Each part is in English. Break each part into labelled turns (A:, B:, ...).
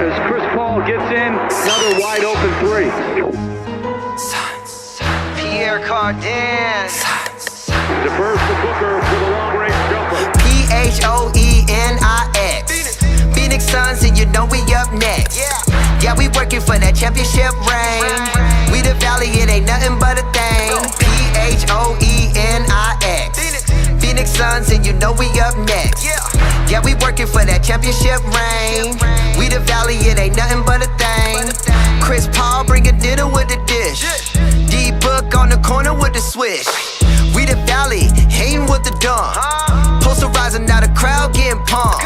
A: as Chris Paul gets in another wide open three.
B: Pierre Cardin.
A: Defers to Booker for the long-range jumper.
B: Phoenix. Phoenix Suns, and you know we up next. Yeah, we working for that championship ring. We the Valley, it ain't nothing but a thing. Phoenix. Phoenix Suns, and you know we up next. Yeah, we working for that championship ring. We the Valley, it ain't nothing but a thing. Chris Paul bring a dinner with the dish. D-Book on the corner with the swish. We the Valley, hating with the dumb. Posterizing, now the crowd getting pumped.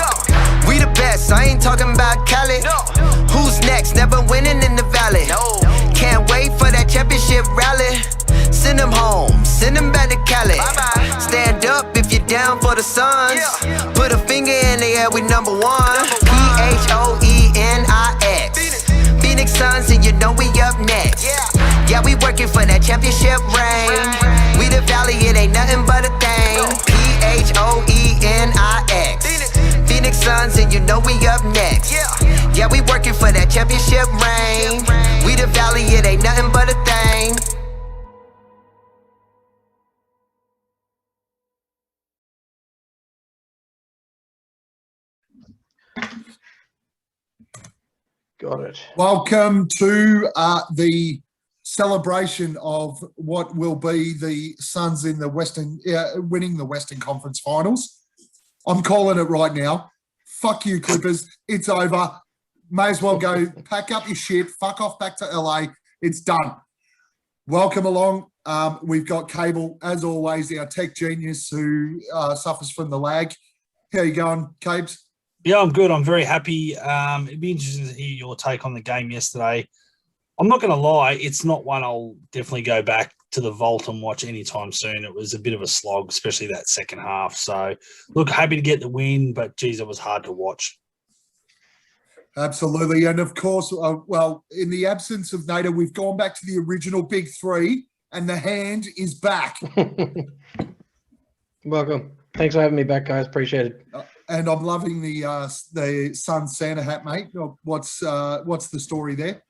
B: We the best, I ain't talking about Cali. Who's next? Never winning in the Valley. Can't wait for that championship rally. Send them home, send them back to Cali. Stand up if you're down for the Suns. Put a finger in the air, we number one. Phoenix. Phoenix Suns, and you know we up next. Yeah, we working for that championship ring. We the Valley, it ain't nothing but a thing. Phoenix. Phoenix Suns, and you know we up next. Yeah, we working for that championship ring. We the Valley, it ain't nothing but a thing.
C: Got it.
D: Welcome to the celebration of what will be the Suns in the Western, winning the Western Conference Finals. I'm calling it right now. Fuck you, Clippers. It's over. May as well go pack up your shit. Fuck off back to LA. It's done. Welcome along. We've got Cable, as always, our tech genius who suffers from the lag. How you going, Cabes?
E: Yeah, I'm good. I'm very happy. It'd be interesting to hear your take on the game yesterday. I'm not going to lie, it's not one I'll definitely go back to the vault and watch anytime soon. It was a bit of a slog, especially that second half. So, look, happy to get the win, but, geez, it was hard to watch.
D: Absolutely. And, of course, well, in the absence of Nader, we've gone back to the original Big Three, and the hand is back.
C: Welcome. Thanks for having me back, guys. Appreciate it.
D: And I'm loving the Sun Santa hat, mate. What's the story there?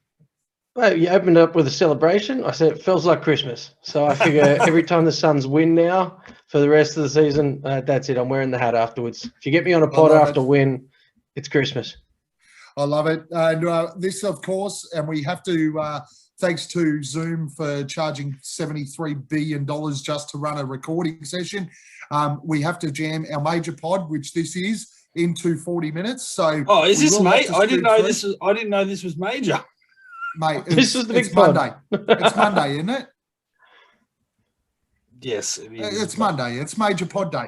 C: Well, you opened up with a celebration. I said it feels like Christmas. So I figure every time the Suns win now for the rest of the season, that's it. I'm wearing the hat afterwards. If you get me on a pod after win, it's Christmas.
D: I love it. And this, of course, and we have to, thanks to Zoom for charging $73 billion just to run a recording session. We have to jam our major pod, which this is, into 40 minutes. So,
E: is this mate? I didn't know this was major.
D: Mate,
C: this is the big
D: Monday. It's Monday, isn't it?
E: Yes, it is.
D: It's Monday. It's major pod day.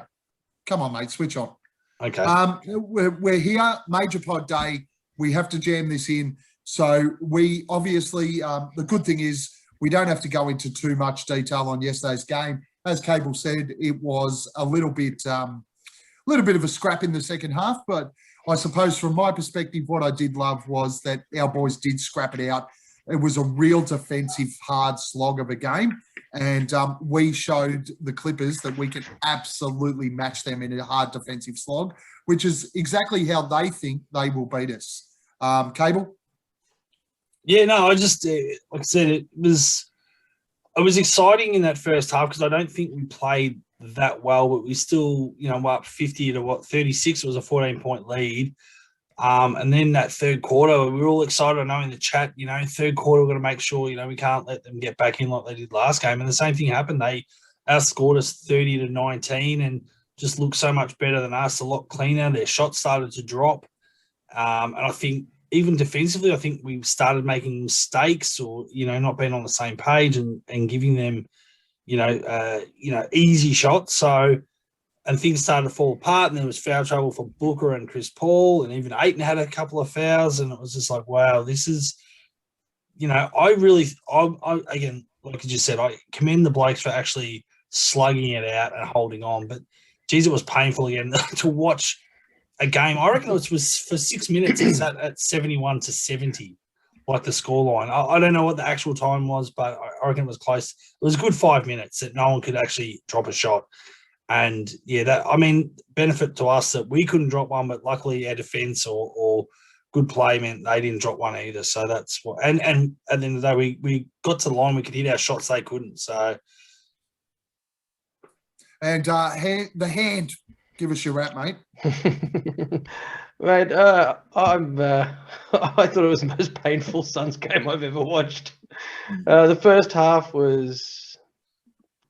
D: Come on, mate, switch on.
E: Okay.
D: We're here, major pod day. We have to jam this in. So we obviously, the good thing is we don't have to go into too much detail on yesterday's game. As Cable said, it was a little bit of a scrap in the second half, but I suppose from my perspective, what I did love was that our boys did scrap it out. It was a real defensive, hard slog of a game, and we showed the Clippers that we can absolutely match them in a hard defensive slog, which is exactly how they think they will beat us. Cable?
E: Yeah, no, I just, like I said, it was exciting in that first half because I don't think we played that well, but we still, were up 50 to 36. It was a 14-point lead. And then that third quarter, we were all excited. I know in the chat, third quarter, we're going to make sure, we can't let them get back in like they did last game. And the same thing happened. They outscored us 30 to 19 and just looked so much better than us, a lot cleaner. Their shots started to drop. And I think even defensively, I think we started making mistakes or, not being on the same page and giving them, easy shots. So, and things started to fall apart, and there was foul trouble for Booker and Chris Paul, and even Ayton had a couple of fouls, and it was just like, wow, this is, I again, like you just said, I commend the Blakes for actually slugging it out and holding on, but geez, it was painful again to watch a game. I reckon it was for 6 minutes, it's at 71 to 70, like the scoreline. I don't know what the actual time was, but I reckon it was close. It was a good 5 minutes that no one could actually drop a shot. And yeah, benefit to us that we couldn't drop one, but luckily our defense or good play meant they didn't drop one either. So that's what. And at the end of the day, we got to the line. We could hit our shots. They couldn't. So.
D: And the hand, give us your wrap, mate.
C: Mate, I thought it was the most painful Suns game I've ever watched. The first half was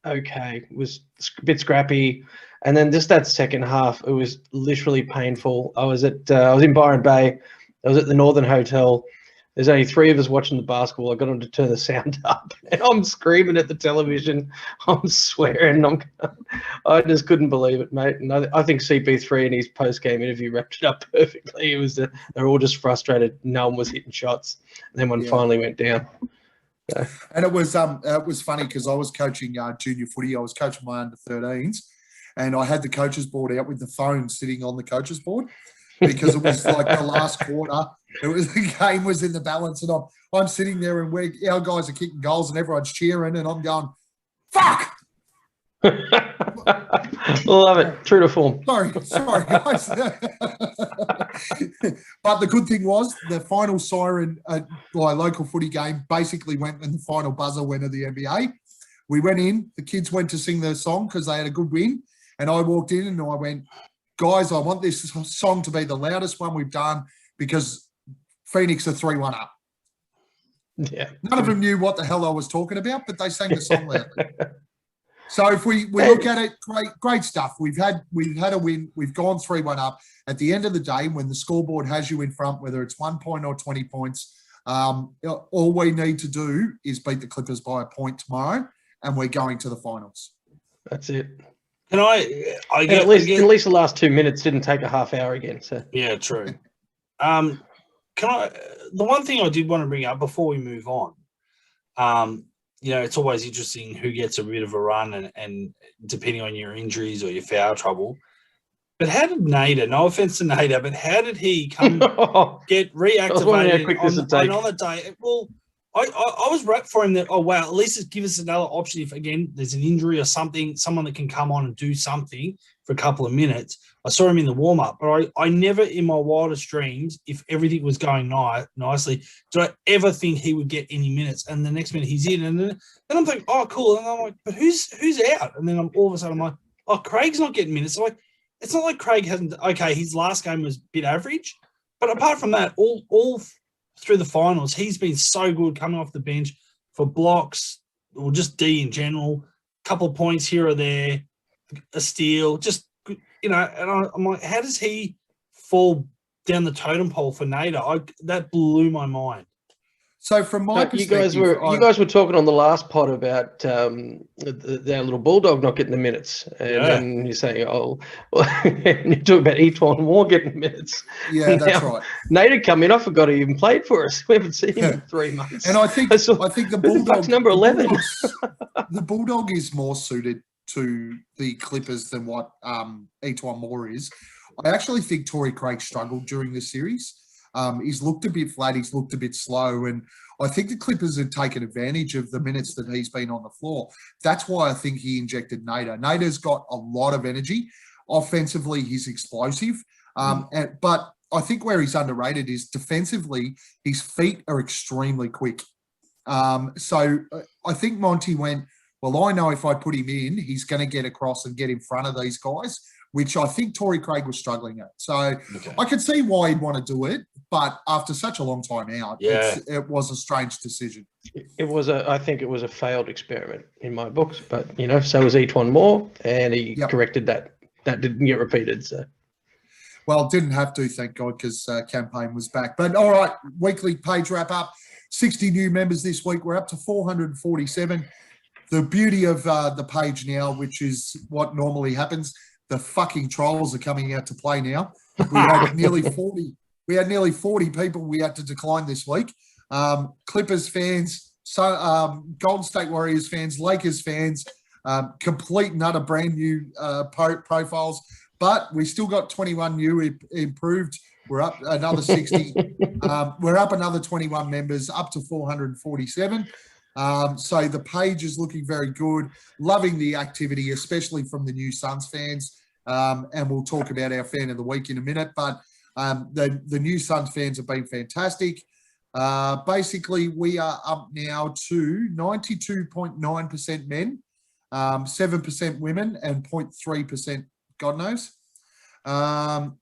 C: okay, it was a bit scrappy, and then just that second half, it was literally painful. I was in Byron Bay. I was at the Northern Hotel. There's only 3 of us watching the basketball. I got them to turn the sound up, and I'm screaming at the television. I'm swearing. I just couldn't believe it, mate. And I think CP3 in his post-game interview wrapped it up perfectly. It was they're all just frustrated. No one was hitting shots. And then one finally went down. So.
D: And it was funny because I was coaching junior footy. I was coaching my under-13s, and I had the coaches board out with the phone sitting on the coaches board because it was like the last quarter. The game was in the balance, and I'm sitting there, and our guys are kicking goals, and everyone's cheering, and I'm going, "Fuck!"
C: Love it. True to form.
D: Sorry, guys. But the good thing was the final siren at my local footy game basically went when the final buzzer went of the NBA. We went in. The kids went to sing their song because they had a good win, and I walked in and I went, "Guys, I want this song to be the loudest one we've done because Phoenix are 3-1 up."
C: Yeah.
D: None of them knew what the hell I was talking about, but they sang the song loudly. So if we look at it, great stuff. We've had a win. We've gone 3-1 up. At the end of the day, when the scoreboard has you in front, whether it's 1 point or 20 points, all we need to do is beat the Clippers by a point tomorrow, and we're going to the finals.
C: That's it.
E: Can
C: at least the last 2 minutes didn't take a half hour again. So
E: yeah, true. The one thing I did want to bring up before we move on, it's always interesting who gets a bit of a run and depending on your injuries or your foul trouble. But how did Nader, no offense to Nader, but how did he get reactivated on the day? Well, I was wrapped for him that, oh, wow, at least give us another option if, again, there's an injury or something, someone that can come on and do something for a couple of minutes. I saw him in the warm-up, but I never in my wildest dreams, if everything was going nicely, did I ever think he would get any minutes. And the next minute he's in, and then I'm thinking, oh, cool. And I'm like, but who's out? And then all of a sudden I'm like, oh, Craig's not getting minutes. I'm like, it's not like Craig hasn't – okay, his last game was a bit average. But apart from that, all through the finals, he's been so good coming off the bench for blocks or just D in general, a couple of points here or there, a steal, just – and I'm like, how does he fall down the totem pole for Nader? That blew my mind.
D: So from my perspective,
C: you guys were talking on the last pod about their little bulldog not getting the minutes, and then you're saying, oh, well, and you talk about Etuan Moore getting minutes.
D: Yeah, that's right.
C: Nader come in. I forgot he even played for us. We haven't seen him in 3 months.
D: And I think the bulldog
C: number 11.
D: The bulldog is more suited to the Clippers than what Etuan Moore is. I actually think Torrey Craig struggled during this series. He's looked a bit flat. He's looked a bit slow. And I think the Clippers have taken advantage of the minutes that he's been on the floor. That's why I think he injected Nader. Nader's got a lot of energy. Offensively, he's explosive. But I think where he's underrated is defensively, his feet are extremely quick. So I think Monty went, well, I know if I put him in, he's going to get across and get in front of these guys, which I think Torrey Craig was struggling at. So I could see why he'd want to do it, but after such a long time out, it was a strange decision.
C: I think it was a failed experiment in my books, but, so was Etuan Moore, and he corrected that. That didn't get repeated, so.
D: Well, didn't have to, thank God, because campaign was back. But all right, weekly page wrap up. 60 new members this week. We're up to 447. The beauty of the page now, which is what normally happens, the fucking trolls are coming out to play now. We had nearly 40. We had nearly 40 people we had to decline this week. Clippers fans, Golden State Warriors fans, Lakers fans, complete and utter brand new profiles. But we still got 21 new improved. We're up another 60. We're up another 21 members, up to 447. So the page is looking very good. Loving the activity, especially from the new Suns fans. And we'll talk about our fan of the week in a minute. But The new Suns fans have been fantastic. Basically, we are up now to 92.9% men, 7% women, and 0.3% God knows. And,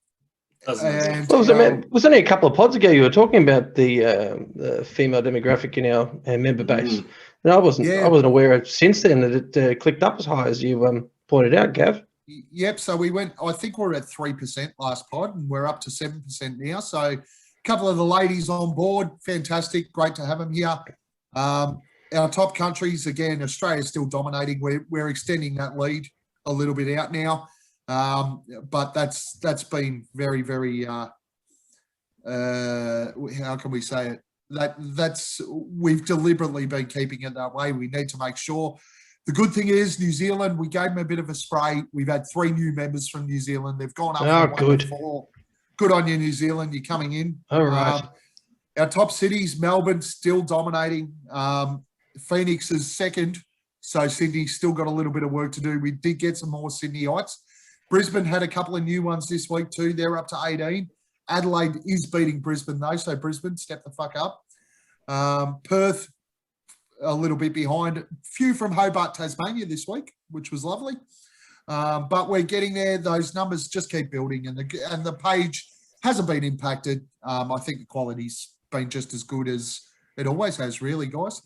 C: Well, was only a couple of pods ago you were talking about the female demographic in our member base. And I wasn't aware of since then that it clicked up as high as you pointed out, Gav.
D: Yep. So we went. I think we're at 3% last pod, and we're up to 7% now. So a couple of the ladies on board, fantastic, great to have them here. Our top countries again, Australia's still dominating. We're extending that lead a little bit out now. But that's been very, very, how can we say it? We've deliberately been keeping it that way. We need to make sure. The good thing is New Zealand, we gave them a bit of a spray. We've had 3 new members from New Zealand. They've gone up from 1 to 4. Good on you, New Zealand. You're coming in.
C: All right.
D: Our top cities, Melbourne still dominating. Phoenix is second. So Sydney's still got a little bit of work to do. We did get some more Sydneyites. Brisbane had a couple of new ones this week too. They're up to 18. Adelaide is beating Brisbane though, so Brisbane, step the fuck up. Perth, a little bit behind. Few from Hobart, Tasmania this week, which was lovely. But we're getting there. Those numbers just keep building, and the page hasn't been impacted. I think the quality's been just as good as it always has, really, guys.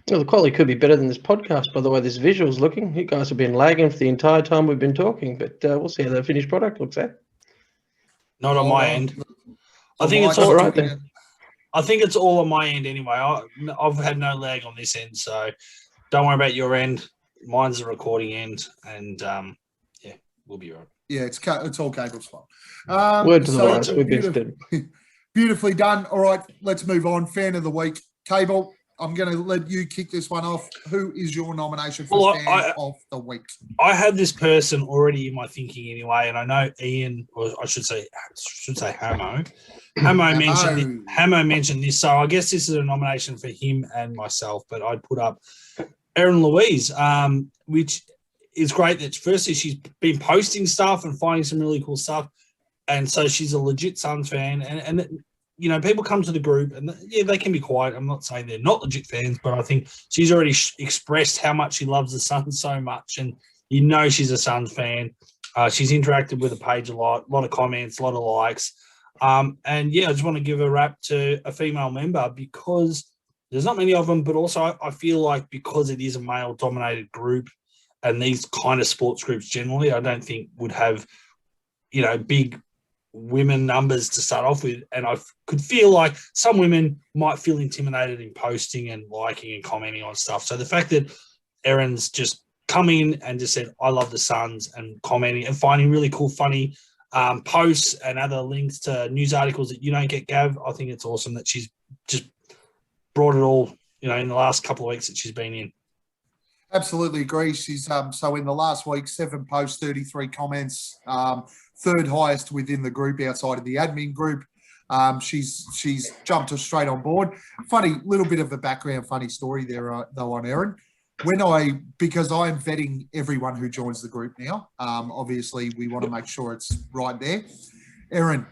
C: Well, the quality could be better than this podcast, by the way this visual's looking. You guys have been lagging for the entire time we've been talking, but we'll see how the finished product looks at.
E: Not on my end. I think it's all right then. I think it's all on my end anyway. I've had no lag on this end, so don't worry about your end. Mine's the recording end, and yeah, we'll be all right.
D: Yeah, it's all Cable's fault.
C: Word to the wise, we've been
D: beautifully done. All right, let's move on. Fan of the week, Cable. I'm going to let you kick this one off. Who is your nomination for fan of the week? I
E: had this person already in my thinking anyway, and I know Ian, or I should say Hamo. Hamo mentioned this, so I guess this is a nomination for him and myself. But I put up Erin Louise, which is great. That firstly she's been posting stuff and finding some really cool stuff, and so she's a legit Suns fan, and you know, people come to the group and, yeah, they can be quiet. I'm not saying they're not legit fans, but I think she's already expressed how much she loves the Suns so much. And you know she's a Suns fan. She's interacted with the page a lot of comments, a lot of likes. And, yeah, I just want to give a rap to a female member because there's not many of them, but also I feel like because it is a male-dominated group and these kind of sports groups generally, I don't think would have, you know, big women numbers to start off with, and I could feel like some women might feel intimidated in posting and liking and commenting on stuff. So the fact that Erin's just come in and just said, I love the Suns, and commenting and finding really cool, funny posts and other links to news articles that you don't get, Gav, I think it's awesome that she's just brought it all, you know, in the last couple of weeks that she's been in.
D: Absolutely agree. She's so in the last week, 7 posts, 33 comments, third highest within the group outside of the admin group. She's jumped us straight on board. Funny little bit of a background, funny story there though on Erin. Because I'm vetting everyone who joins the group now. Obviously, we want to make sure it's right there. Erin,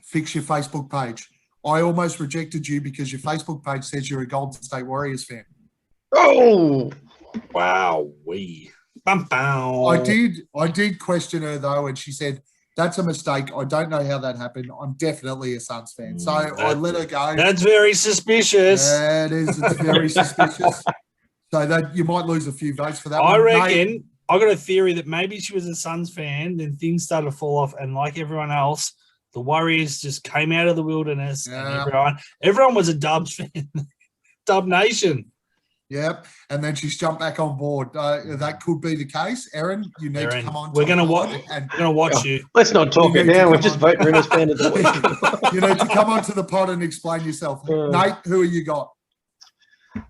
D: fix your Facebook page. I almost rejected you because your Facebook page says you're a Golden State Warriors fan.
C: Oh.
E: Wow,
D: I did question her though, and she said that's a mistake. I don't know how that happened. I'm definitely a Suns fan, so I let her go.
E: That's very suspicious.
D: Yeah, it is. It's very suspicious. So that you might lose a few votes for that.
E: I reckon. I got a theory that maybe she was a Suns fan, then things started to fall off, and like everyone else, the Warriors just came out of the wilderness, and everyone was a Dubs fan, Dub Nation.
D: Yep, and then she's jumped back on board. That could be the case. Erin, you need to come on.
E: We're going to watch you.
C: Let's not talk it now. We're just voting Rinner's fan of the week.
D: You need to come onto the pod and explain yourself. Nate, who have you got?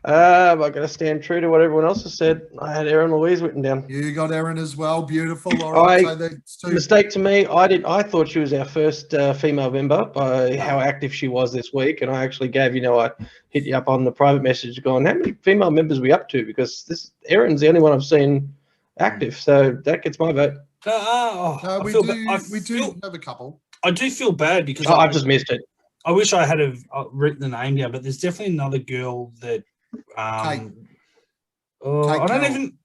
C: I'm going to stand true to what everyone else has said. I had Erin Louise written down.
D: You got Erin as well. Beautiful. All right. So that's two.
C: Mistake to me. I thought she was our first female member by how active she was this week, and I actually gave I hit you up on the private message going, how many female members are we up to? Because Erin's the only one I've seen active, so that gets my vote.
D: We do have a couple.
E: I do feel bad because
C: I've just missed it.
E: I wish I had have written the name down, but there's definitely another girl that.
D: Kate.
E: I don't
D: Carroll.
E: even.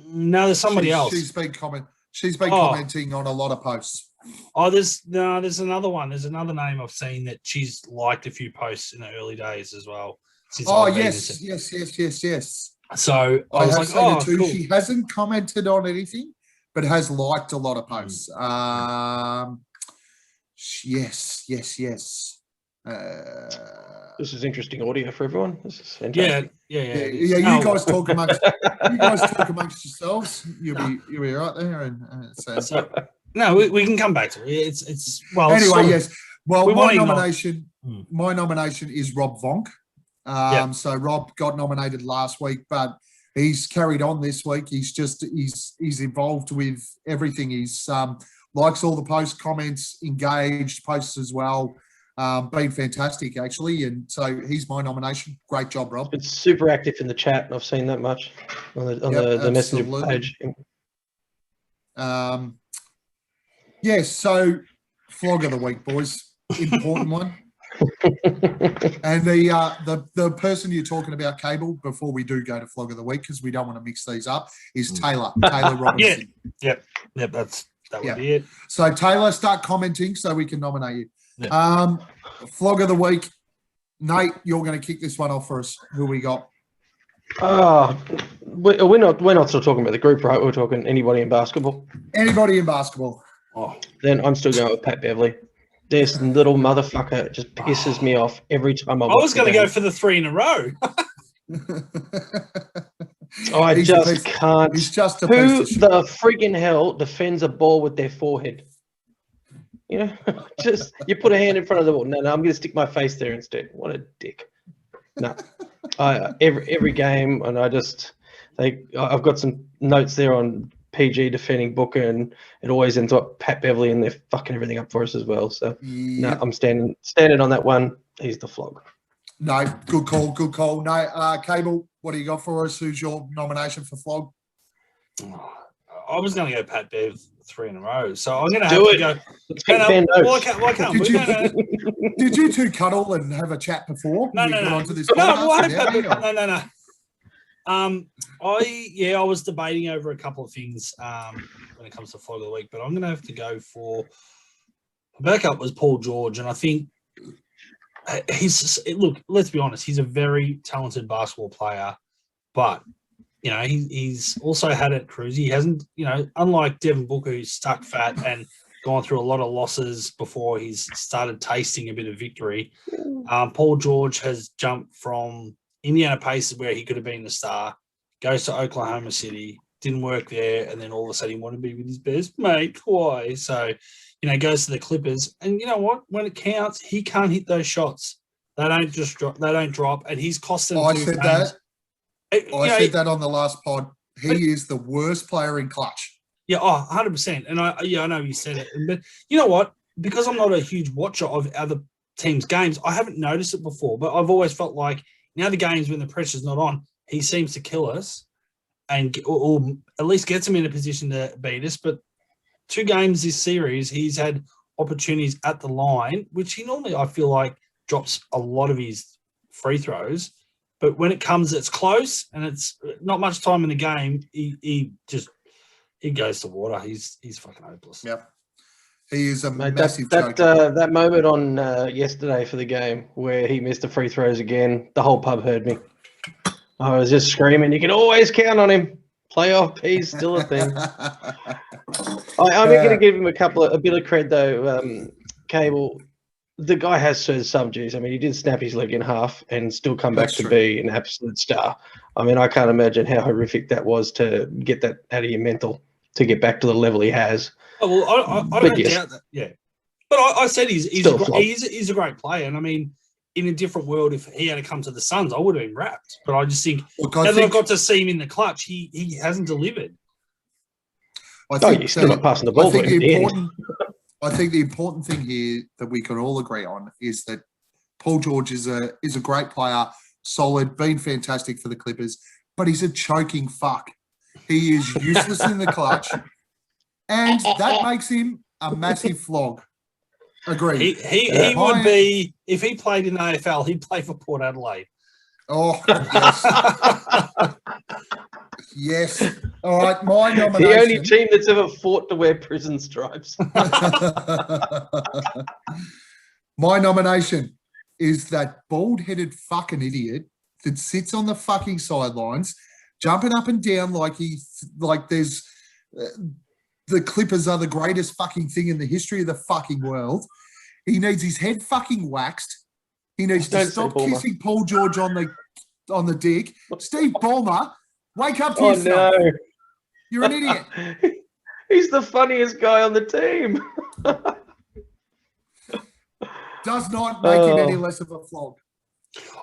E: No, there's somebody else.
D: She's been commenting on a lot of posts.
E: Oh, there's another one. There's another name I've seen that she's liked a few posts in the early days as well. Since
D: Oh,
E: I've been
D: yes.
E: So I
D: I
E: was
D: have
E: like,
D: seen
E: oh,
D: it too.
E: cool.
D: She hasn't commented on anything, but has liked a lot of posts. Yes.
C: This is interesting audio for everyone. This is fantastic.
E: Yeah.
D: Yeah. You guys talk amongst yourselves. You'll be right there, and
E: So, no, we can come back to it. It's well.
D: anyway,
E: sort of-
D: yes. Well,
E: we
D: my
E: want to
D: nomination,
E: acknowledge-
D: my nomination is Rob Vonk. So Rob got nominated last week, but he's carried on this week. He's involved with everything. He's likes all the post comments, engaged posts as well. Been fantastic actually, and so he's my nomination. Great job, Rob.
C: It's super active in the chat. I've seen that much on the messenger
D: absolutely.
C: page.
D: Yes, so flog of the week, boys. Important one. And the person you're talking about, Cable, before we do go to flog of the week, because we don't want to mix these up, is Taylor Robinson.
E: Yep, that would be it.
D: So Taylor, start commenting so we can nominate you.
E: Yeah.
D: Flog of the week. Nate, you're going to kick this one off for us. Who we got?
C: Oh, we're not still talking about the group, right? We're talking anybody in basketball.
D: Anybody in basketball?
E: Oh,
C: Then I'm still going with Pat Beverley. This little motherfucker just pisses me off every time I
E: I was going to go for the 3 in a row.
C: I
D: He's
C: just can't.
D: He's just a
C: Who
D: piece of shit.
C: the friggin' hell defends a ball with their forehead? You know, just you put a hand in front of the ball. No, I'm going to stick my face there instead. What a dick. No, every game, and I've got some notes there on PG defending Booker, and it always ends up Pat Beverley, and they're fucking everything up for us as well. So no,
D: Yep.
C: I'm standing on that one. He's the flog.
D: No, good call. No, Cable, what do you got for us? Who's your nomination for flog?
E: I was going to go Pat Bev 3 in a row, so I'm going to have
C: Do
E: to
C: it.
E: go.
C: Let's get fan
E: Why
C: notes.
E: can't
D: Did
E: we?
D: you- Did you two cuddle and have a chat before?
E: No.
D: we got onto this
E: No,
D: podcast
E: why
D: today,
E: Pat Bev?
D: or-
E: No. I was debating over a couple of things when it comes to flog of the week, but I'm going to have to go for backup was Paul George, and I think let's be honest, he's a very talented basketball player, but you know he's also had it cruise. He hasn't, unlike Devin Booker, who's stuck fat and gone through a lot of losses before he's started tasting a bit of victory. Paul George has jumped from Indiana Pacers, where he could have been the star, goes to Oklahoma City, didn't work there, and then all of a sudden he wanted to be with his best mate, Kawhi. So, goes to the Clippers, and you know what? When it counts, he can't hit those shots. They don't just drop. They don't drop, and he's costing.
D: I said that. I said that on the last pod. He is the worst player in clutch.
E: Yeah, 100%. And I know you said it, but you know what? Because I'm not a huge watcher of other teams' games, I haven't noticed it before. But I've always felt like now the games when the pressure's not on, he seems to kill us, and or at least gets him in a position to beat us. But 2 games this series, he's had opportunities at the line, which he normally, I feel like, drops a lot of his free throws. But when it comes, it's close, and it's not much time in the game. He goes to water. He's fucking hopeless.
D: Yep. He is a
C: Mate,
D: massive
C: that moment on yesterday for the game where he missed the free throws again, the whole pub heard me. I was just screaming, you can always count on him. Playoff, he's still a thing. I'm going to give him a bit of cred though, Cable. The guy has served some juice. I mean, he did snap his leg in half and still come back
D: That's
C: to
D: true.
C: be an absolute star. I mean, I can't imagine how horrific that was to get that out of your mental to get back to the level he has.
E: Oh, well, I
C: But
E: don't
C: yes.
E: doubt that. Yeah, but I said he's
C: Still a flop.
E: he's a great player, and I mean, in a different world, if he had to come to the Suns, I would have been wrapped. But I just think
D: Look,
E: now
D: I
E: that I
D: think,
E: got to see him in the clutch, he hasn't delivered.
D: I
C: Oh,
D: think
C: you're still
D: that-
C: not passing the ball.
D: I think
C: to him at the end.
D: I think the important thing here that we can all agree on is that Paul George is a great player, solid, been fantastic for the Clippers, but he's a choking fuck. He is useless in the clutch, and that makes him a massive flog. Agreed.
E: He would be, if he played in the AFL, he'd play for Port Adelaide.
D: Oh, yes. Yes. All right, my nomination.
C: The only team that's ever fought to wear prison stripes.
D: My nomination is that bald-headed fucking idiot that sits on the fucking sidelines, jumping up and down like there's the Clippers are the greatest fucking thing in the history of the fucking world. He needs his head fucking waxed. He needs to stop kissing Paul George on the dick. Steve Ballmer, wake up to yourself.
C: No.
D: You're an idiot.
C: He's the funniest guy on the team.
D: Does not make it any less of a flog.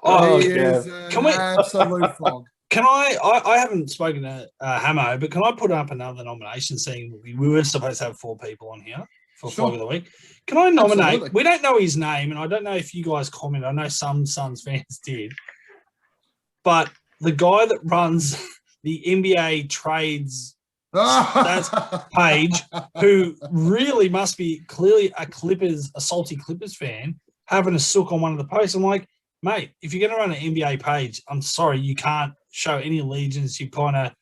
E: Oh,
D: He
C: yeah.
D: is an
E: Can we-
D: absolute flog.
E: Can I haven't spoken to Hamo, but can I put up another nomination saying we were supposed to have 4 people on here for
D: Sure.
E: Flog of the Week? Can I nominate?
D: Absolutely.
E: We don't know his name, and I don't know if you guys comment. I know some Suns fans did. But the guy that runs the NBA trades page, who really must be clearly a salty Clippers fan, having a sook on one of the posts. I'm like, mate, if you're going to run an NBA page, I'm sorry, you can't show any allegiance. You kind of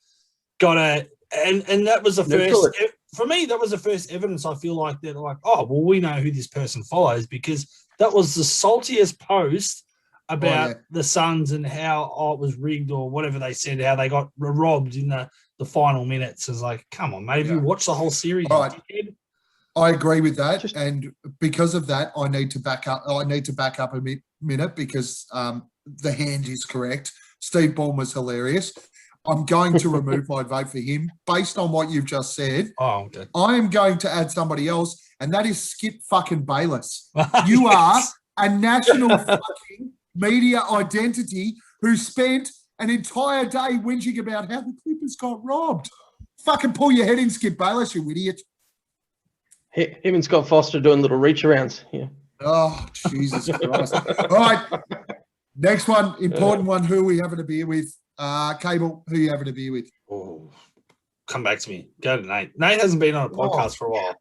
E: got to, and that was the first, for me, that was the first evidence I feel like that, like, oh, well, we know who this person follows, because that was the saltiest post about the Suns and how it was rigged or whatever they said, how they got robbed in the final minutes. It's like, come on, maybe watch the whole series.
D: All right.
E: Dickhead.
D: I agree with that, and because of that, I need to back up a minute because the hand is correct. Steve Ballmer's hilarious. I'm going to remove my vote for him based on what you've just said.
E: Oh, okay.
D: I am going to add somebody else, and that is Skip fucking Bayless. You are a national fucking media identity who spent an entire day whinging about how the Clippers got robbed. Fucking pull your head in, Skip Bayless, you idiot.
C: Him and Scott Foster doing little reach arounds. Yeah.
D: Oh, Jesus Christ. All right. Next one, important one. Who are we having a beer with? Cable, who are you having a beer with?
E: Oh, come back to me. Go to Nate. Nate hasn't been on a podcast for a while.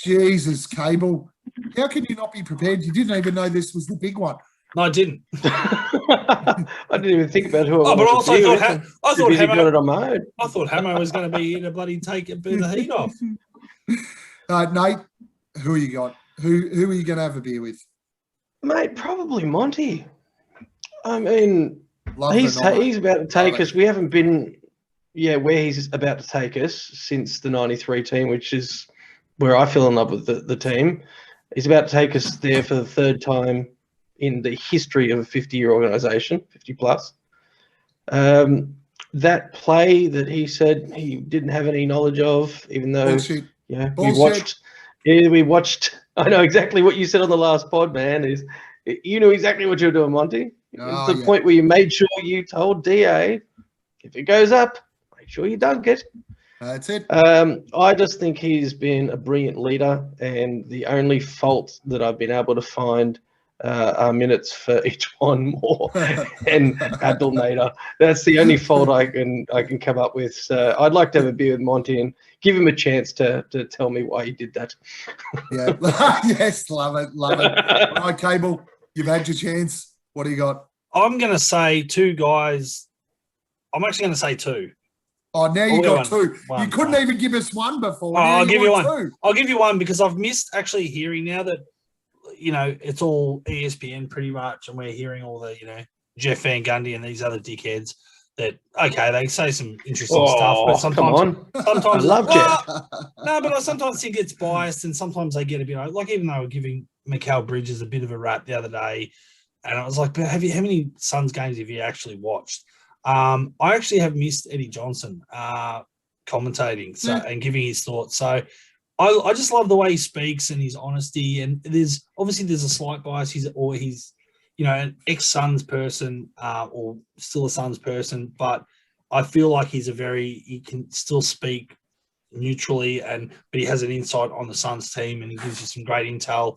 D: Jesus, Cable. How can you not be prepared? You didn't even know this was the big one.
E: No, I didn't.
C: I didn't even think about who.
E: Oh, but also I thought
C: got it on my own.
E: I thought Hamo was going to be here to bloody take a bit of the heat off.
D: Nate, who you got? Who are you going to have a beer with?
C: Mate, probably Monty. I mean,
D: Love
C: he's
D: the nominee.
C: he's about to take us. We haven't been, where he's about to take us since the '93 team, which is where I fell in love with the team. He's about to take us there for the 3rd time in the history of a 50-year organisation, 50 plus. That play that he said he didn't have any knowledge of, even though
D: Bullshit.
C: we watched. I know exactly what you said on the last pod, man. You knew exactly what you were doing, Monty.
D: Oh,
C: It's the point where you made sure you told DA, if it goes up, make sure you dunk it.
D: That's it.
C: I just think he's been a brilliant leader, and the only fault that I've been able to find are minutes for Ejuan Moore and Abdul Nader. That's the only fault I can come up with. So I'd like to have a beer with Monty and give him a chance to tell me why he did that.
D: Yeah. Yes, love it. All right, Cable, you've had your chance. What do you got?
E: I'm going to say 2 guys. I'm actually going to say 2.
D: Oh, now you got
E: one.
D: 2. You couldn't even give us one before.
E: Oh,
D: Now
E: I'll give you
D: want
E: one.
D: 2.
E: I'll give you one because I've missed actually hearing now that, it's all ESPN pretty much, and we're hearing all the, Jeff Van Gundy and these other dickheads that, okay, they say some interesting stuff, but sometimes
C: I love Jeff.
E: No, but I sometimes think it's biased, and sometimes they get a bit like, even though we're giving Mikal Bridges a bit of a rap the other day, and I was like, but how many Suns games have you actually watched? I actually have missed Eddie Johnson commentating and giving his thoughts. So I just love the way he speaks and his honesty. And there's a slight bias. He's an ex-Suns person or still a Suns person, but I feel like he can still speak neutrally, but he has an insight on the Suns team, and he gives you some great intel.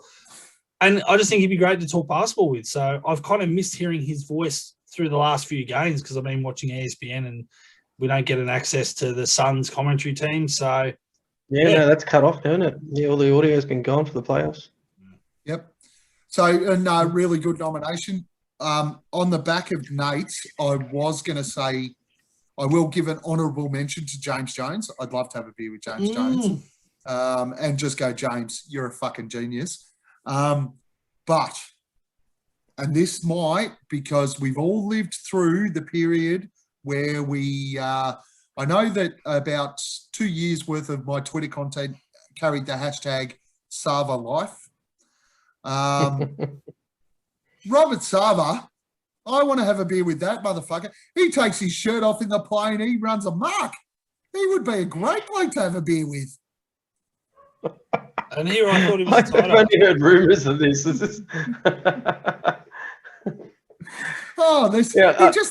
E: And I just think he'd be great to talk basketball with. So I've kind of missed hearing his voice through the last few games because I've been watching ESPN and we don't get an access to the Suns commentary team. So
C: no, that's cut off, isn't it? Yeah, all the audio's been gone for the playoffs.
D: Yep. So, really good nomination. On the back of Nate's, I was going to say I will give an honourable mention to James Jones. I'd love to have a beer with James Jones. And just go, James, you're a fucking genius. But, and this might, because we've all lived through the period where I know that about 2 years worth of my Twitter content carried the hashtag Sava Life. Robert Sava, I want to have a beer with that motherfucker. He takes his shirt off in the plane. He runs a mark. He would be a great bloke to have a beer with.
E: And here I thought he was
C: I've
E: tied up.
C: only heard rumours of this.
D: He just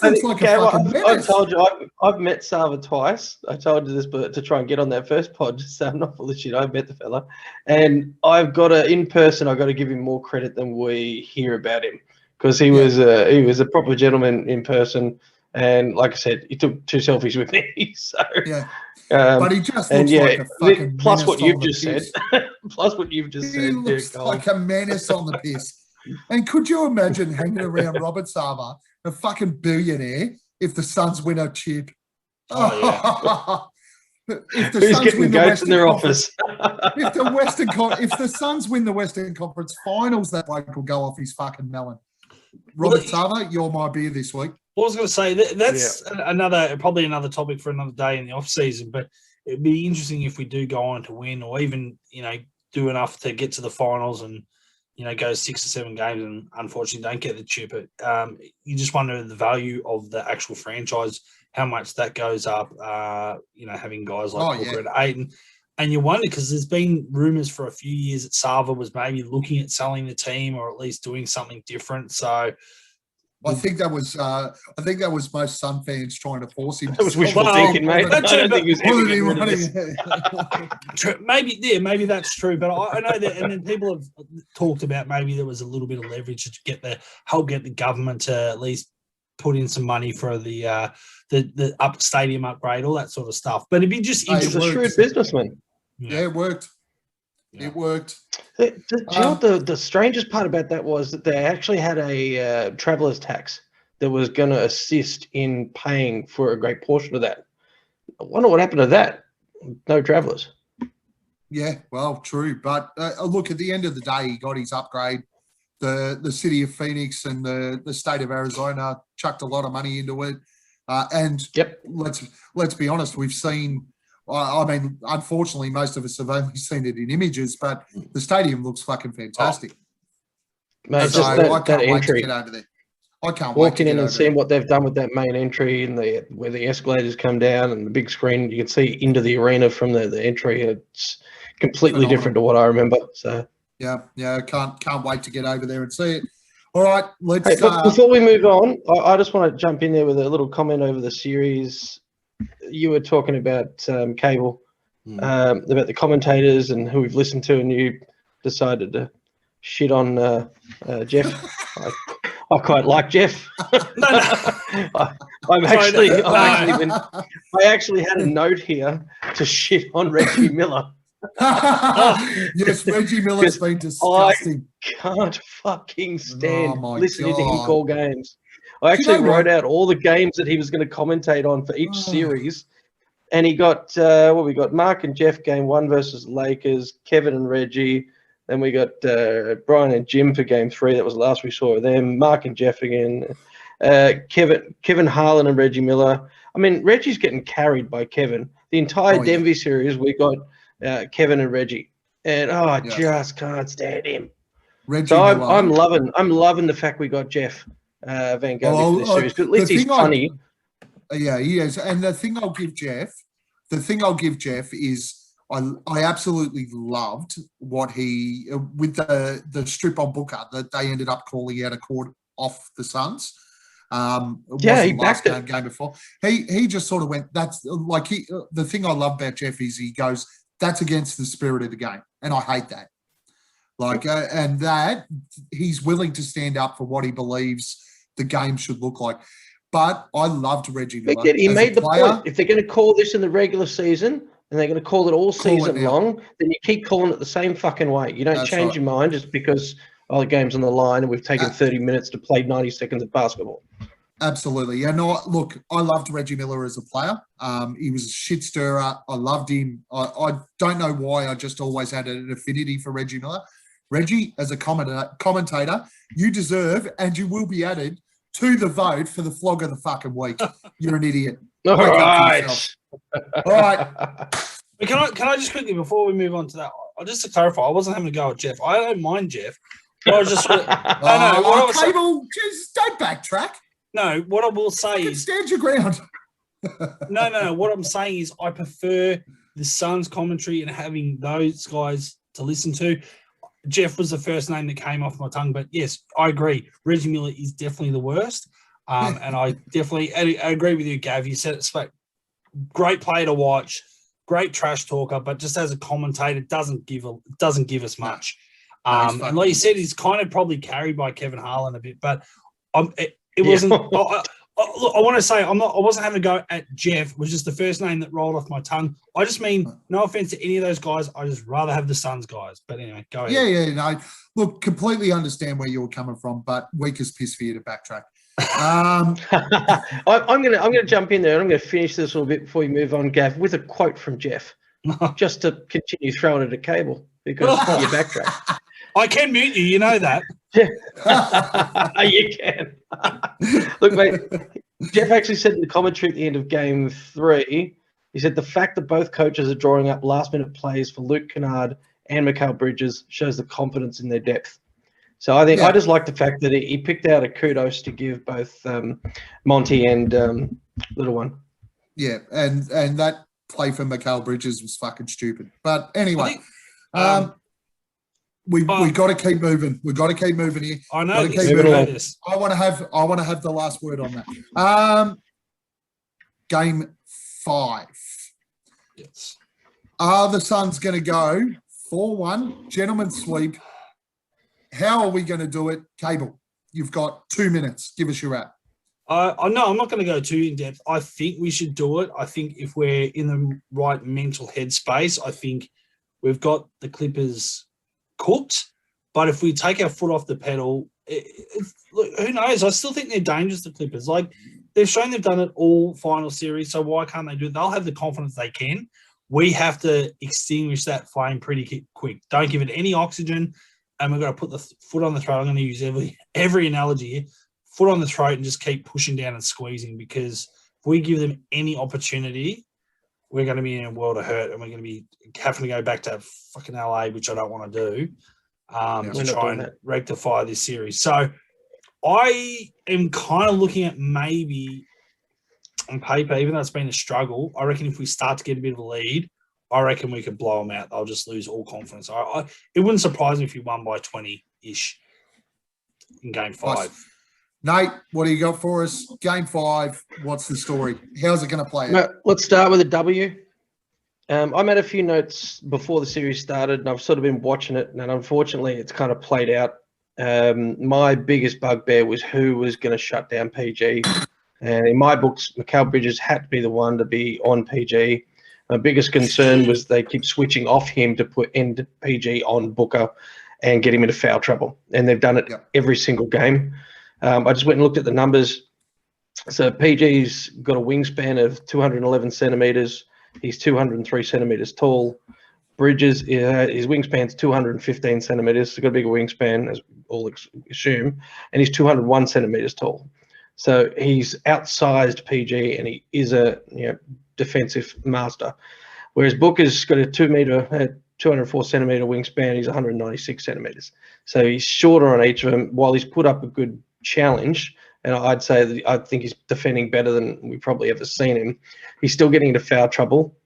D: looks like a fucking
C: I
D: menace.
C: told you, I've met Sava twice. I told you this, but to try and get on that first pod, just so I'm not full of shit. I met the fella, and I've got in person. I've got to give him more credit than we hear about him, because he was a proper gentleman in person. And like I said, he took 2 selfies with me. So
D: yeah, but he just looks like a fucking
C: plus
D: menace
C: what you've
D: on the
C: just said.
D: piss.
C: Plus what you've just
D: He
C: said.
D: looks
C: Derek
D: like
C: Cole.
D: a menace on the piss. And could you imagine hanging around Robert Sava, a fucking billionaire, if the Suns win a chip?
E: Oh,
D: If the
C: Who's
D: Suns
C: getting
D: win the
C: goats in
D: Western
C: their
D: Conference,
C: office?
D: if the Suns win the Western Conference Finals, that bloke will go off his fucking melon. Robert Sava, you're my beer this week.
E: I was going to say that's probably another topic for another day in the off season, but it'd be interesting if we do go on to win, or even do enough to get to the finals and go 6 or 7 games and unfortunately don't get the chip. But you just wonder the value of the actual franchise, how much that goes up. Having guys like Booker at 8, and you wonder, because there's been rumours for a few years that Sava was maybe looking at selling the team or at least doing something different. So
D: I think that was most Sun fans trying to force him.
C: That was wishful thinking, mate. I don't think he was ever getting rid of this.
E: Maybe that's true, but I know that, and then people have talked about maybe there was a little bit of leverage to help get the government to at least put in some money for the stadium upgrade, all that sort of stuff. But it'd be just interesting.
C: He's a shrewd businessman.
D: Yeah, it worked.
E: Yeah.
D: It worked.
C: Do you know what the strangest part about that was? That they actually had a traveller's tax that was going to assist in paying for a great portion of that. I wonder what happened to that. No travellers.
D: Yeah, well, true. But look, at the end of the day, he got his upgrade. The city of Phoenix and the state of Arizona chucked a lot of money into it. Let's be honest, we've seen. I mean, unfortunately, most of us have only seen it in images, but the stadium looks fucking fantastic.
C: Mate,
D: So
C: just
D: I
C: that
D: can't wait to
C: entry.
D: get over there. I can't wait to
C: Walking
D: get
C: in and
D: over
C: seeing
D: there.
C: what they've done with that main entry and where the escalators come down and the big screen, you can see into the arena from the entry. It's completely
D: Phenomenal.
C: different to what I remember. So,
D: Yeah, can't wait to get over there and see it. All right, let's.
C: hey, but before we move on, I just want to jump in there with a little comment over the series. You were talking about Cable, about the commentators and who we've listened to, and you decided to shit on Jeff. I quite like Jeff. I actually had a note here to shit on Reggie Miller.
D: Yes, Reggie Miller's been disgusting.
C: Can't fucking stand
D: Oh my
C: listening to him
D: God.
C: call games. I
D: Do you
C: actually
D: know
C: wrote
D: what?
C: out all the games that he was going to commentate on for each
D: Oh.
C: series, and he got we got Mark and Jeff game 1 versus Lakers, Kevin and Reggie. Then we got Brian and Jim for game 3. That was the last we saw of them. Mark and Jeff again. Kevin Harlan and Reggie Miller. I mean, Reggie's getting carried by Kevin. The entire
D: Oh, yeah.
C: Denver series, we got Kevin and Reggie, and I
D: Yeah.
C: just can't stand him.
D: Reggie
C: So
D: Miller.
C: I'm loving the fact we got Jeff Van Gundy for this series. 'Cause at least
D: the
C: he's
D: thing I-
C: funny.
D: Yeah, he is. And the thing I'll give Jeff is I absolutely loved what he with the strip on Booker that they ended up calling out a court off the Suns.
C: Yeah, he
D: wasn't last
C: backed it.
D: game before. He just sort of went. That's like the thing I love about Jeff is he goes. That's against the spirit of the game, and I hate that. Like, and that he's willing to stand up for what he believes the game should look like. But I loved Reggie Miller.
C: He
D: as a
C: made the
D: player.
C: point. If they're going to call this in the regular season, and they're going to call it all
D: Call it
C: season
D: now.
C: long, then you keep calling it the same fucking way. You don't
D: That's
C: change
D: right.
C: your mind just because the game's on the line and we've taken 30 minutes to play 90 seconds of basketball.
D: Absolutely. Yeah, no, look, I loved Reggie Miller as a player. He was a shit stirrer. I loved him. I don't know why. I just always had an affinity for Reggie Miller. Reggie, as a commentator, you deserve and you will be added to the vote for the flog of the fucking week. You're an idiot.
C: All
D: Wake up to
C: right.
D: yourself. All right.
E: But can I just quickly, before we move on to that, just to clarify, I wasn't having a go at Jeff. I don't mind Jeff. But I was just what I was
D: Cable, just don't backtrack.
E: no. What I will say
D: Fucking
E: is
D: stand your ground.
E: no. What I'm saying is I prefer the Suns commentary and having those guys to listen to. Jeff was the first name that came off my tongue, but yes, I agree. Reggie Miller is definitely the worst, and I agree with you, Gav. You said it's like great player to watch, great trash talker, but just as a commentator, doesn't give us much. And like you said, he's kind of probably carried by Kevin Harlan a bit, but it wasn't. Look, I want to say I wasn't having a go at Jeff. It was just the first name that rolled off my tongue. I just mean no offense to any of those guys. I just rather have the Suns guys. But anyway, go ahead.
D: Yeah, no. Look, completely understand where you're coming from, but weak as piss for you to backtrack.
C: I'm gonna jump in there and I'm gonna finish this a little bit before you move on, Gav, with a quote from Jeff, just to continue throwing it at Cable because you backtrack.
E: I can mute you. You know that.
C: You can. Look, mate, Jeff actually said in the commentary at the end of Game 3, he said the fact that both coaches are drawing up last-minute plays for Luke Kennard and Mikal Bridges shows the confidence in their depth. So I think I just like the fact that he picked out a kudos to give both Monty and Little One.
D: Yeah, and that play for Mikal Bridges was fucking stupid. But anyway, we got to keep moving. We got to keep moving here.
E: I know
C: this.
D: I want to have the last word on that. Game 5.
E: Yes.
D: Are the Suns going to go 4-1, gentleman's sweep? How are we going to do it? Cable, you've got 2 minutes. Give us your wrap.
E: No, I'm not going to go too in depth. I think we should do it. I think if we're in the right mental headspace, I think we've got the Clippers cooked. But if we take our foot off the pedal, look, who knows? I still think they're dangerous, the Clippers. Like, they've shown they've done it all final series, so why can't they do it? They'll have the confidence they can. We have to extinguish that flame pretty quick. Don't give it any oxygen, and we've got to put the foot on the throat. I'm going to use every analogy here. Foot on the throat and just keep pushing down and squeezing, because if we give them any opportunity, we're going to be in a world of hurt, and we're going to be having to go back to fucking LA, which I don't want to do, to try and rectify this series. So I am kind of looking at maybe on paper, even though it's been a struggle, I reckon if we start to get a bit of a lead, I reckon we could blow them out. They'll just lose all confidence. It wouldn't surprise me if we won by 20-ish in Game 5.
D: Nice. Nate, what do you got for us? Game 5, what's the story? How's it going to play out?
C: Let's start with a W. I made a few notes before the series started, and I've sort of been watching it, and unfortunately it's kind of played out. My biggest bugbear was who was going to shut down PG. And in my books, Mikal Bridges had to be the one to be on PG. My biggest concern was they keep switching off him to put end PG on Booker and get him into foul trouble. And they've done it every single game. I just went and looked at the numbers. So PG's got a wingspan of 211 centimeters. He's 203 centimeters tall. Bridges, his wingspan's 215 centimeters. He's got a bigger wingspan, as we all assume. And he's 201 centimeters tall. So he's outsized PG, and he is a defensive master. Whereas Booker's got a 204 centimeter wingspan. He's 196 centimeters. So he's shorter on each of them. While he's put up a good challenge, and I'd say that I think he's defending better than we've probably ever seen him, he's still getting into foul trouble,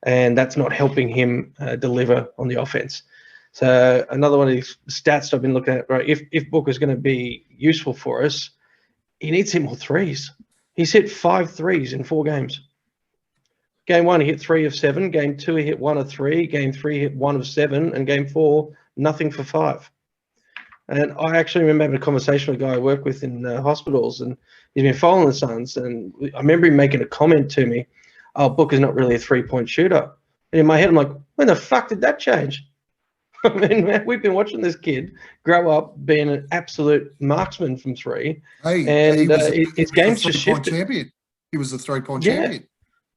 C: and that's not helping him deliver on the offense. So another one of these stats I've been looking at, right? If Booker's going to be useful for us, he needs to hit more threes. He's hit 5 threes in 4 games. Game 1, he hit 3 of 7. Game 2, he hit 1 of 3. Game 3, he hit 1 of 7. And Game 4, nothing for 5. And I actually remember having a conversation with a guy I work with in hospitals, and he's been following the Suns. And I remember him making a comment to me, "Oh, Booker's not really a 3-point shooter." And in my head, I'm like, when the fuck did that change? I mean, man, we've been watching this kid grow up being an absolute marksman from 3,
D: Hey,
C: and
D: he was
C: his game's just
D: three-point
C: shifted.
D: champion. He was the 3-point
C: Yeah.
D: champion.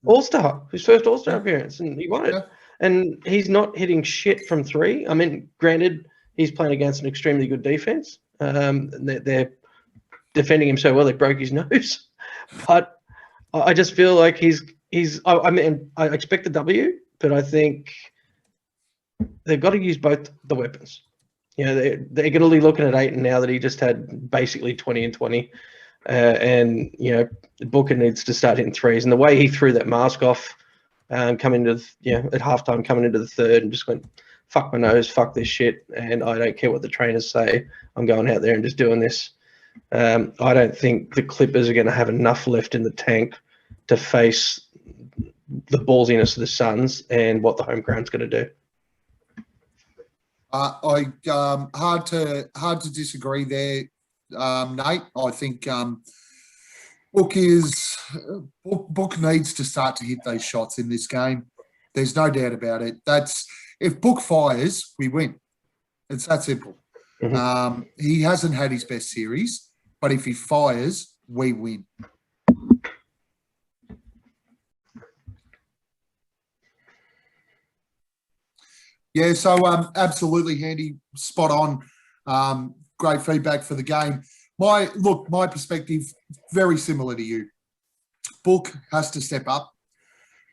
C: All-star, his first All-Star
D: Yeah.
C: appearance, and he won it.
D: Yeah.
C: And he's not hitting shit from 3. I mean, granted, he's playing against an extremely good defense. They're defending him so well they broke his nose. But I just feel like he's. I mean, I expect the W, but I think they've got to use both the weapons. You know, they're going to be looking at 8 now that he just had basically 20 and 20. And, you know, Booker needs to start hitting threes. And the way he threw that mask off coming to, at halftime, coming into the third and just went, fuck my nose, fuck this shit. And I don't care what the trainers say. I'm going out there and just doing this. I don't think the Clippers are going to have enough left in the tank to face the ballsiness of the Suns and what the home ground's going to do.
D: Hard to disagree there, Nate. I think Book needs to start to hit those shots in this game. There's no doubt about it. If Book fires, we win. It's that simple.
C: Mm-hmm.
D: He hasn't had his best series, but if he fires, we win. Yeah, so absolutely handy, spot on. Great feedback for the game. My perspective, very similar to you. Book has to step up.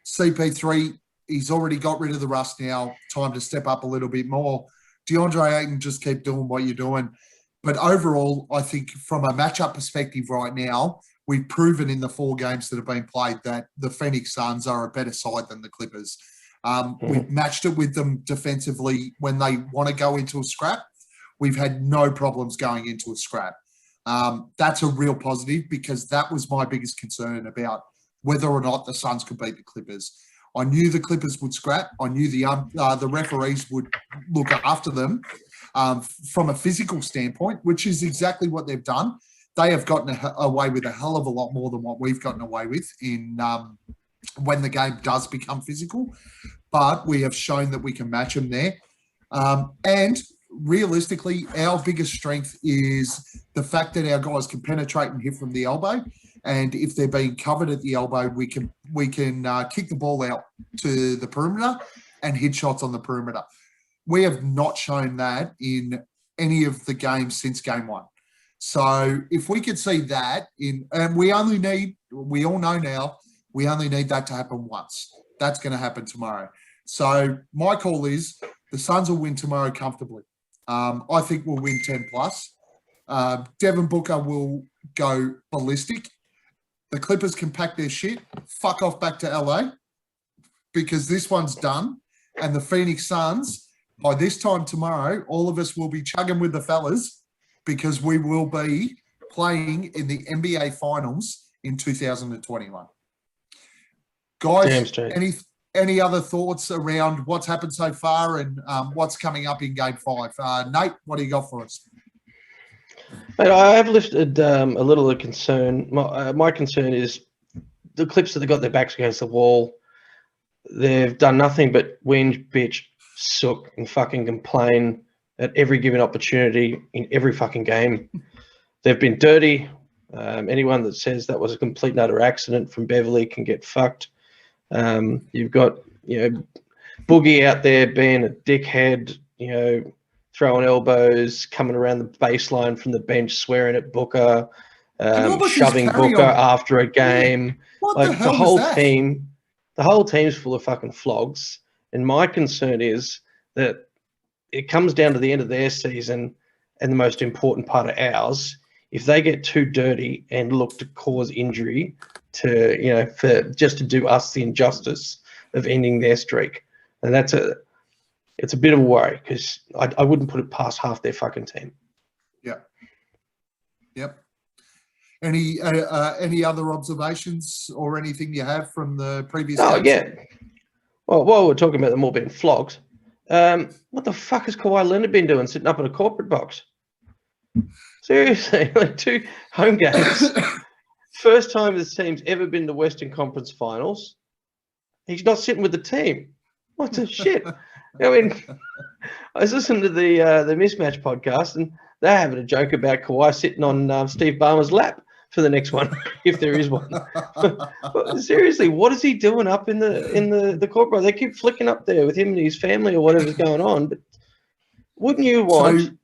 D: CP3, he's already got rid of the rust now. Time to step up a little bit more. DeAndre Ayton, just keep doing what you're doing. But overall, I think from a matchup perspective right now, we've proven in the 4 games that have been played that the Phoenix Suns are a better side than the Clippers. We've matched it with them defensively when they want to go into a scrap. We've had no problems going into a scrap. That's a real positive because that was my biggest concern about whether or not the Suns could beat the Clippers. I knew the Clippers would scrap. I knew the referees would look after them from a physical standpoint, which is exactly what they've done. They have gotten away with a hell of a lot more than what we've gotten away with in when the game does become physical. But we have shown that we can match them there. And realistically, our biggest strength is the fact that our guys can penetrate and hit from the elbow. And if they're being covered at the elbow, we can kick the ball out to the perimeter and hit shots on the perimeter. We have not shown that in any of the games since game 1. So if we could see that and we all know now, we only need that to happen once. That's going to happen tomorrow. So my call is the Suns will win tomorrow comfortably. I think we'll win 10+. Devin Booker will go ballistic. The Clippers can pack their shit, fuck off back to LA because this one's done. And the Phoenix Suns, by this time tomorrow, all of us will be chugging with the fellas because we will be playing in the NBA Finals in 2021. Guys, any other thoughts around what's happened so far and what's coming up in Game 5? Nate, what do you got for us?
C: Mate, I have lifted a little of concern. My concern is the Clips that they've got their backs against the wall. They've done nothing but whinge, bitch, sook, and fucking complain at every given opportunity in every fucking game. They've been dirty. Anyone that says that was a complete and utter accident from Beverly can get fucked. You've got, Boogie out there being a dickhead, throwing elbows, coming around the baseline from the bench, swearing at Booker, shoving Booker after a game. The whole team's full of fucking flogs. And my concern is that it comes down to the end of their season and the most important part of ours. If they get too dirty and look to cause injury to, just to do us the injustice of ending their streak, and it's a bit of a worry because I wouldn't put it past half their fucking team.
D: Yep. Any other observations or anything you have from the previous?
C: Oh, yeah. Well, while we're talking about them all being flogged, what the fuck has Kawhi Leonard been doing sitting up in a corporate box? Seriously, 2 home games. First time this team's ever been to Western Conference Finals. He's not sitting with the team. What the shit? I mean, I was listening to the Mismatch podcast, and they're having a joke about Kawhi sitting on Steve Ballmer's lap for the next one, if there is one. But seriously, what is he doing up in the court, bro? They keep flicking up there with him and his family or whatever's going on. But wouldn't you want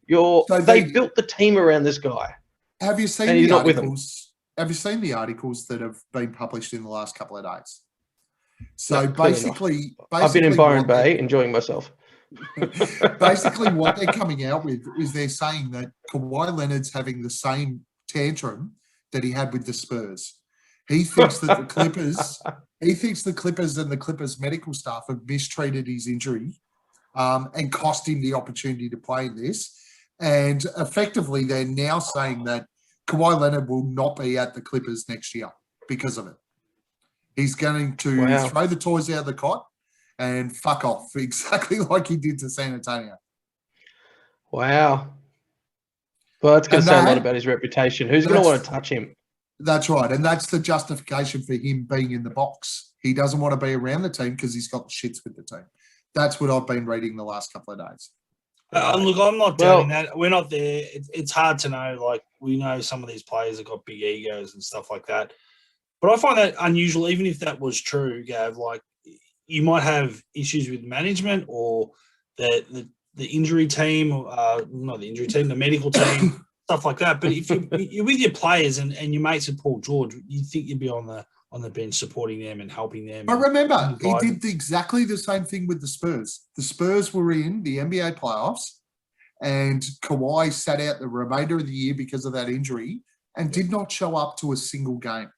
C: they built the team around this guy?
D: Have you seen the articles? Have you seen the articles that have been published in the last couple of days? So
C: No,
D: basically,
C: I've been in Byron Bay enjoying myself.
D: Basically, what they're coming out with is they're saying that Kawhi Leonard's having the same tantrum that he had with the Spurs. He thinks that the Clippers and the Clippers medical staff have mistreated his injury and cost him the opportunity to play in this. And effectively, they're now saying that Kawhi Leonard will not be at the Clippers next year because of it. He's going to throw the toys out of the cot and fuck off, exactly like he did to San Antonio.
C: Wow. Well, that's going to say a lot about his reputation. Who's going to want to touch him?
D: That's right. And that's the justification for him being in the box. He doesn't want to be around the team because he's got the shits with the team. That's what I've been reading the last couple of days.
E: Look, I'm not doubting that. We're not there. It's hard to know. Like, we know some of these players have got big egos and stuff like that. But I find that unusual, even if that was true, Gav. Like, you might have issues with management or the injury team, not the injury team, the medical team, stuff like that. But if you're with your players and your mates with Paul George, you think you'd be on the bench supporting them and helping them.
D: But remember, he did exactly the same thing with the Spurs. The Spurs were in the NBA playoffs, and Kawhi sat out the remainder of the year because of that injury and did not show up to a single game.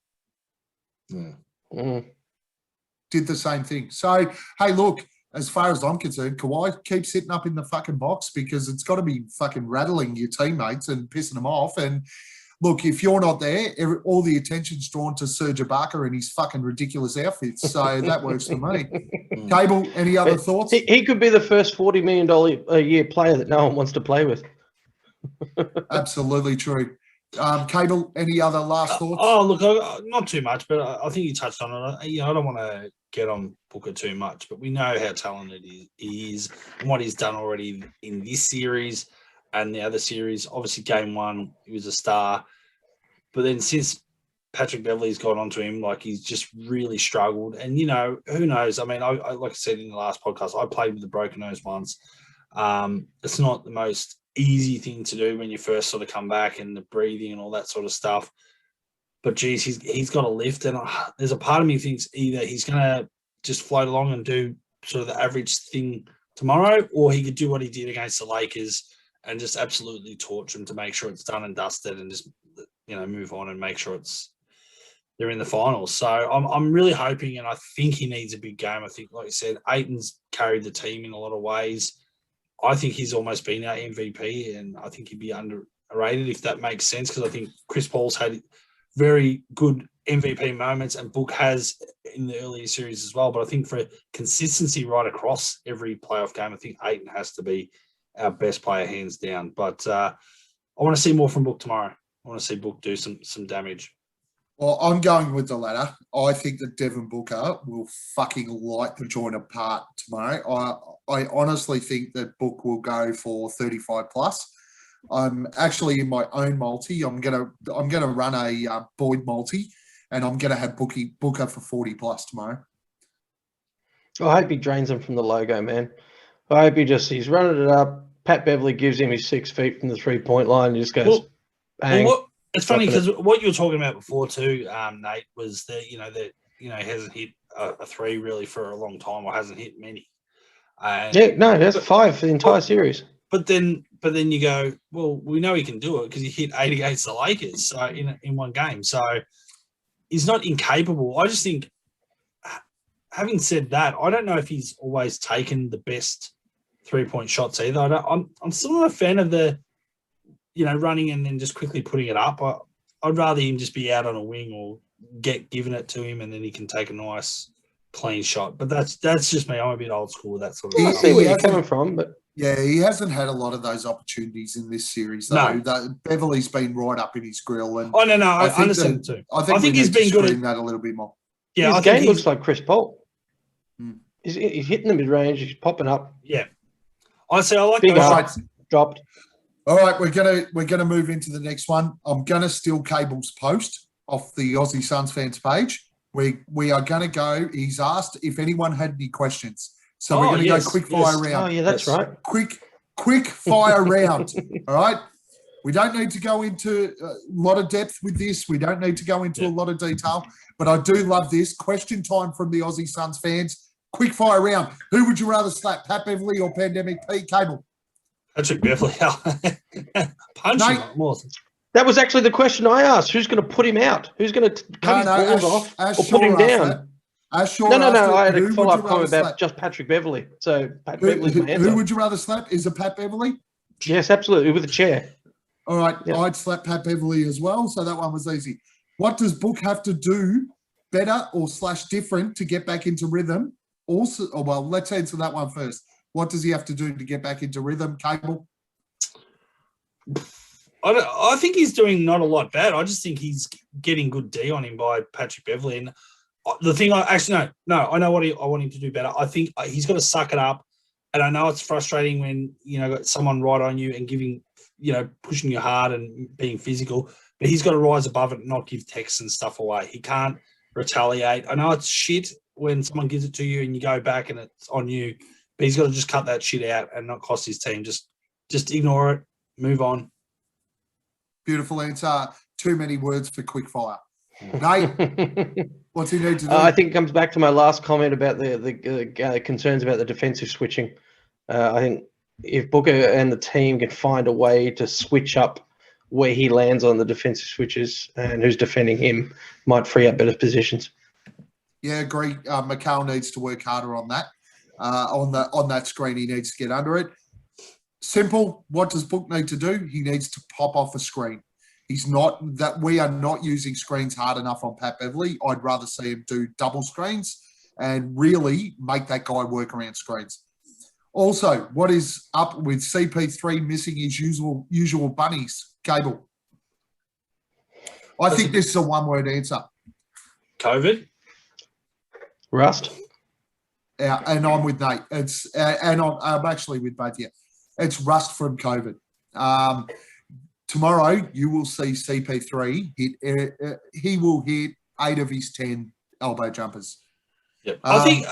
D: Did the same thing. So, hey, look, as far as I'm concerned, Kawhi keeps sitting up in the fucking box because it's got to be fucking rattling your teammates and pissing them off. And look, if you're not there, all the attention's drawn to Serge Ibaka and his fucking ridiculous outfits. So that works for me. Cable, any other thoughts?
C: He could be the first $40 million a year player that no one wants to play with.
D: Absolutely true. Cable, any other last thoughts?
E: Look, not too much, but I think you touched on it. I don't want to get on Booker too much, but we know how talented he is and what he's done already in this series and the other series. Obviously, game one, he was a star. But then since Patrick Beverley's gone on to him, like, he's just really struggled. And, who knows? I mean, I like I said in the last podcast, I played with the broken nose once. It's not the most easy thing to do when you first sort of come back and the breathing and all that sort of stuff. But, geez, he's got a lift. And there's a part of me thinks either he's going to just float along and do sort of the average thing tomorrow, or he could do what he did against the Lakers and just absolutely torch them to make sure it's done and dusted and just, move on and make sure they're in the finals. So I'm really hoping, and I think he needs a big game. I think, like you said, Ayton's carried the team in a lot of ways. I think he's almost been our MVP, and I think he'd be underrated if that makes sense, because I think Chris Paul's had very good MVP moments and Book has in the earlier series as well. But I think for consistency right across every playoff game, I think Ayton has to be our best player hands down. But I want to see more from Book tomorrow. I want to see Book do some damage.
D: Well, I'm going with the latter. I think that Devin Booker will fucking light the joint apart tomorrow. I honestly think that Book will go for 35 plus. I'm actually in my own multi. I'm gonna run a Boyd multi, and I'm gonna have Booker for 40 plus tomorrow.
C: I hope he drains him from the logo, man. I hope he's running it up. Pat Beverley gives him his 6 feet from the 3-point line and just goes, bang.
E: It's funny because what you were talking about before too, Nate, was that he hasn't hit a three really for a long time, or hasn't hit many.
C: That's 5 for the entire series.
E: But then you go, well, we know he can do it because he hit 8 against the Lakers in one game. So he's not incapable. I just think, having said that, I don't know if he's always taken the best 3-point shots either. I'm still not a fan of the running and then just quickly putting it up. I'd rather him just be out on a wing or get given it to him and then he can take a nice clean shot. But that's just me. I'm a bit old school with that sort of
C: stuff. I see where you're coming from, but
D: yeah, he hasn't had a lot of those opportunities in this series, though. No. Beverley's been right up in his grill. And
E: no, I understand it too.
D: I think he's been good at that a little bit more.
C: Yeah, his game looks like Chris Paul. He's hitting the mid range. He's popping up.
E: Yeah. Honestly, I like
C: Big
E: those.
D: All
C: up. Dropped.
D: All right, we're gonna move into the next one. I'm gonna steal Cable's post off the Aussie Suns fans page. We are gonna go. He's asked if anyone had any questions, so we're gonna
E: yes,
D: go quick fire round.
C: Oh yeah, that's
E: Yes.
C: right.
D: Quick fire round. All right. We don't need to go into a lot of depth with this. We don't need to go into a lot of detail, but I do love this. Question time from the Aussie Suns fans. Quick fire round. Who would you rather slap, Pat Beverley or Pandemic Pete Cable?
E: Patrick Beverley. Punch
D: Mate.
E: him more.
C: That was actually the question I asked. Who's going to put him out? Who's going to cut his balls off or put him down? No. I had a follow-up comment about just Patrick Beverley. So Pat Beverley's my answer.
D: Who would you rather slap? Is it Pat Beverley?
C: Yes, absolutely, with a chair.
D: All right,
C: Yeah.
D: I'd slap Pat Beverley as well, so that one was easy. What does Book have to do better or / different to get back into rhythm? Also, well, let's answer that one first. What does he have to do to get back into rhythm, Cable?
E: I think he's doing not a lot bad. I just think he's getting good D on him by Patrick Beverley. And the thing I know what I want him to do better. I think he's got to suck it up. And I know it's frustrating when, got someone right on you and giving, pushing you hard and being physical, but he's got to rise above it and not give texts and stuff away. He can't retaliate. I know it's shit when someone gives it to you and you go back and it's on you, but he's got to just cut that shit out and not cost his team. Just ignore it, move on.
D: Beautiful answer. Too many words for quick fire. Nate, what's he need to do?
C: I think it comes back to my last comment about the concerns about the defensive switching. I think if Booker and the team can find a way to switch up where he lands on the defensive switches and who's defending him, might free up better positions.
D: Yeah, agree. McCall needs to work harder on that. On that screen, he needs to get under it. Simple. What does Book need to do? He needs to pop off a screen. We are not using screens hard enough on Pat Beverley. I'd rather see him do double screens and really make that guy work around screens. Also, what is up with CP3 missing his usual bunnies? Cable. I think this is a one-word answer.
E: COVID?
C: Rust?
D: Yeah, and I'm with Nate. I'm actually with both of you. It's rust from COVID. Tomorrow you will see CP3 hit. He will hit 8 of his 10 elbow jumpers.
E: Yep. I think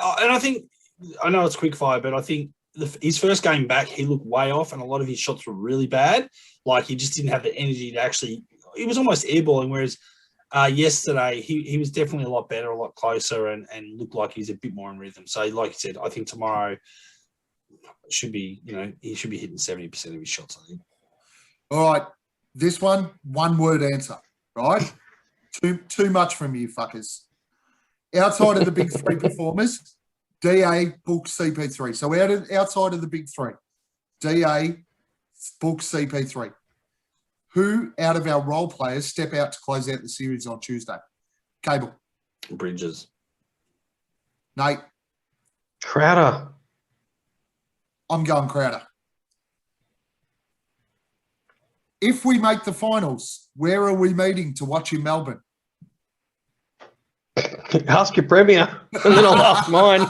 E: I know it's quick fire, but I think his first game back, he looked way off, and a lot of his shots were really bad. Like he just didn't have the energy to actually. He was almost airballing. Whereas yesterday, he was definitely a lot better, a lot closer, and looked like he's a bit more in rhythm. So, like you said, I think tomorrow should be, he should be hitting 70% of his shots, I think.
D: All right. This one word answer, right? Too much from you fuckers. Outside of the big three performers, DA, Book, CP3. So outside of the big three, DA, Book, CP3. Who out of our role players step out to close out the series on Tuesday? Cable.
E: Bridges.
D: Nate.
C: Crowder.
D: I'm going Crowder. If we make the finals, where are we meeting to watch in Melbourne?
C: Ask your premier, and then I'll ask mine.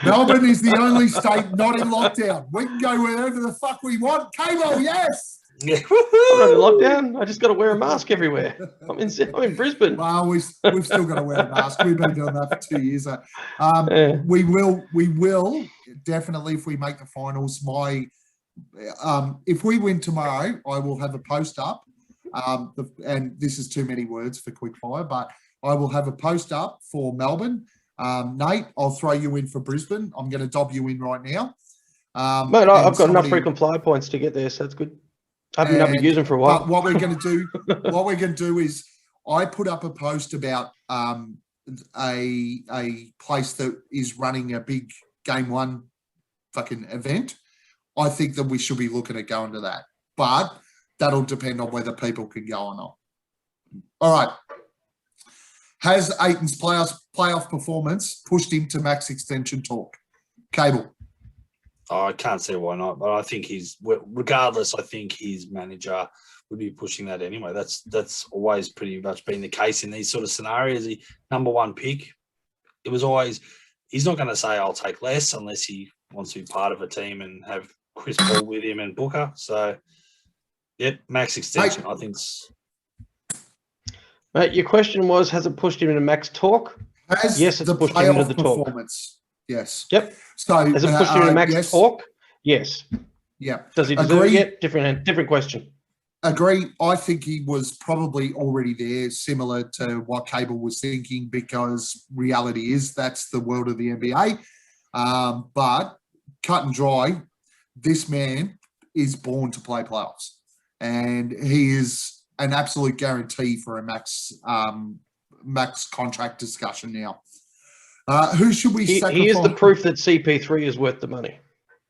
D: Melbourne is the only state not in lockdown. We can go wherever the fuck we want. Cable, yes.
E: Yeah.
C: I'm not in lockdown. I just got to wear a mask everywhere. I'm in Brisbane.
D: Well, we've still got to wear a mask. We've been doing that for 2 years.
C: Yeah.
D: We will definitely, if we make the finals. If we win tomorrow, I will have a post up. And this is too many words for quickfire, but I will have a post up for Melbourne. Nate, I'll throw you in for Brisbane. I'm going to dob you in right now.
C: Mate, I've got enough frequent flyer points to get there, so that's good. I haven't been using for a while.
D: But what we're going to do is I put up a post about a place that is running a big game one fucking event. I think that we should be looking at going to that, but that'll depend on whether people can go or not. All right. Has Aiton's playoff performance pushed him to max extension talk? Cable.
E: Oh, I can't see why not, but I think regardless, I think his manager would be pushing that anyway. That's always pretty much been the case in these sort of scenarios. He number one pick, it was always he's not going to say I'll take less unless he wants to be part of a team and have Chris Paul with him and Booker. So, yep, max extension. I think.
C: Mate, your question was, has it pushed him into max talk? Yes, it's
D: the
C: pushed him into the talk.
D: performance. Yes.
C: Yep.
D: So
C: Has it pushed him into max
D: yes.
C: talk? Yes.
D: Yeah.
C: Does he deserve
D: Agree.
C: it? Different question.
D: Agree. I think he was probably already there, similar to what Cable was thinking, because reality is that's the world of the NBA. But cut and dry, this man is born to play playoffs, and he is an absolute guarantee for a max contract discussion now. Who should we sacrifice?
C: He is the proof that CP3 is worth the money.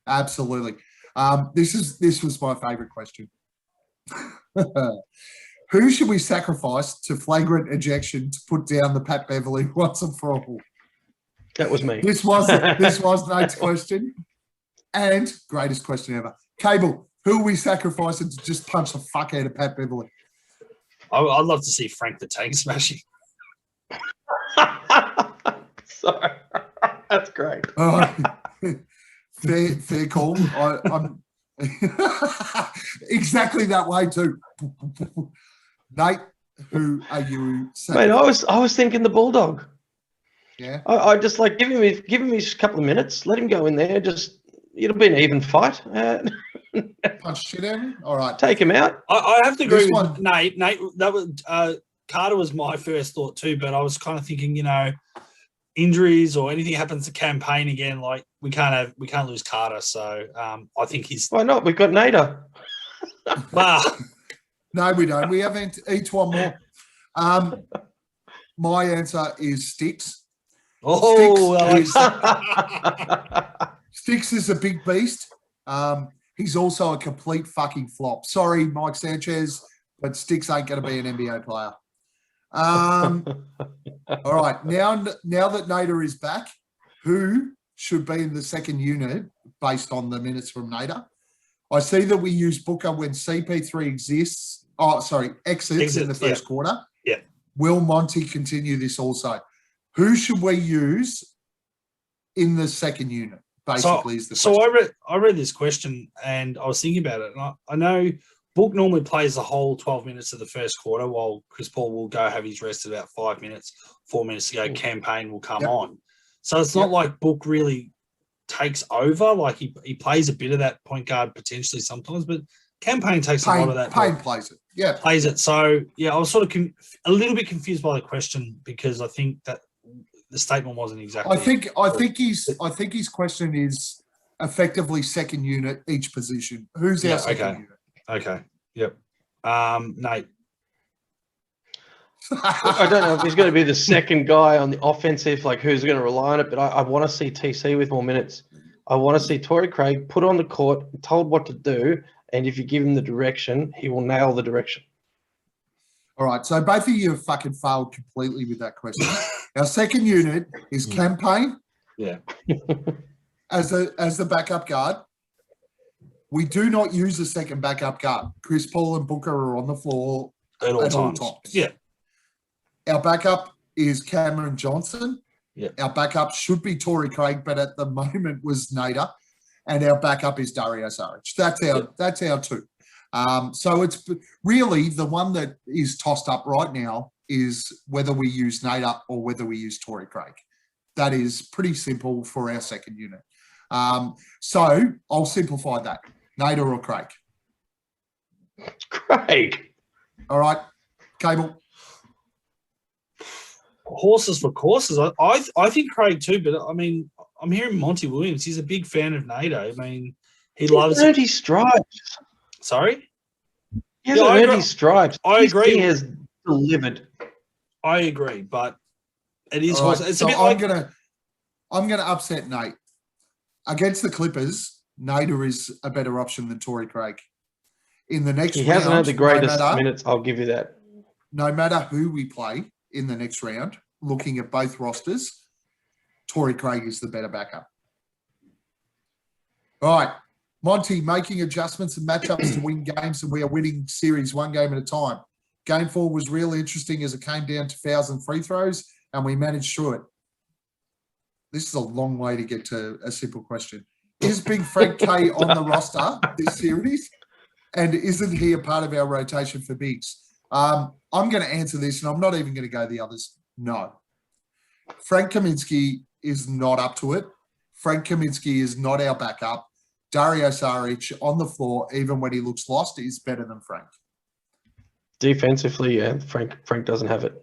D: Absolutely. This was my favourite question. Who should we sacrifice to flagrant ejection to put down the Pat Beverley once and for all?
C: That was me.
D: This was Nate's question, and greatest question ever. Cable, who are we sacrificing to just punch the fuck out of Pat Beverley?
E: I'd love to see Frank the Tank smashing.
C: Sorry. That's great.
D: Fair call. I'm exactly that way too. Nate, who are you?
C: Mate, I was thinking the Bulldog.
D: Yeah.
C: I just like give him a couple of minutes. Let him go in there. It'll be an even fight.
D: Punch shit out of him. All right.
C: Take him out.
E: I have to agree
D: This
E: with
D: one-
E: Nate. Nate, that was Carter was my first thought too, but I was kind of thinking, injuries or anything happens to campaign again, like we can't lose Carter. So I think he's
C: Why not? We've got Nader.
D: No, we don't. We haven't each one more. My answer is Sticks.
E: oh, I
D: Sticks
E: like
D: Sticks is a big beast. He's also a complete fucking flop. Sorry, Mike Sanchez, but Sticks ain't going to be an NBA player. All right. Now that Nader is back, who should be in the second unit based on the minutes from Nader? I see that we use Booker when CP3 exits in the first quarter.
E: Yeah.
D: Will Monty continue this also? Who should we use in the second unit? Basically, is the question.
E: So I read this question and I was thinking about it. And I know Book normally plays the whole 12 minutes of the first quarter, while Chris Paul will go have his rest at about 5 minutes, 4 minutes to go. Campaign will come on. So it's not like Book really takes over. Like he plays a bit of that point guard potentially sometimes, but Campaign takes a lot of that.
D: Payne plays it. Yeah.
E: Plays it. So yeah, I was sort of a little bit confused by the question because I think that the statement wasn't exactly.
D: I think his question is effectively second unit each position. Who's our second unit?
E: Okay. Yep. Nate.
C: I don't know if he's going to be the second guy on the offensive, like who's going to rely on it, but I want to see TC with more minutes. I want to see Torrey Craig put on the court, told what to do, and if you give him the direction, he will nail the direction.
D: All right, so both of you have fucking failed completely with that question. Our second unit is Campaign.
E: Yeah.
D: As the backup guard. We do not use a second backup guard. Chris Paul and Booker are on the floor
E: At all times. Yeah.
D: Our backup is Cameron Johnson.
E: Yeah.
D: Our backup should be Torrey Craig, but at the moment was Nader. And our backup is Dario Saric. That's our two. So it's really the one that is tossed up right now is whether we use Nader or whether we use Torrey Craig. That is pretty simple for our second unit. So I'll simplify that. Nader or Craig?
C: Craig.
D: All right. Cable.
E: Horses for courses. I think Craig too, but I mean, I'm hearing Monty Williams. He's a big fan of Nader. I mean, he loves
C: earned his stripes.
E: Sorry?
C: He hasn't earned his stripes.
E: I agree.
C: He has delivered.
E: I agree, but it is
D: All right,
E: horses. It's
D: so
E: a bit
D: I'm gonna upset Nate. Against the Clippers, Nader is a better option than Torrey Craig. In the next
C: He
D: round,
C: hasn't had the greatest minutes, I'll give you that.
D: No matter who we play in the next round, looking at both rosters, Torrey Craig is the better backup. All right. Monty, making adjustments and matchups to win games, and we are winning series one game at a time. Game 4 was really interesting as it came down to fouls and free throws, and we managed through it. This is a long way to get to a simple question. Is Big Frank K on the roster this series? And isn't he a part of our rotation for bigs? I'm going to answer this, and I'm not even going to go the others. No. Frank Kaminsky is not up to it. Frank Kaminsky is not our backup. Dario Saric on the floor, even when he looks lost, is better than Frank.
C: Defensively, yeah, Frank doesn't have it.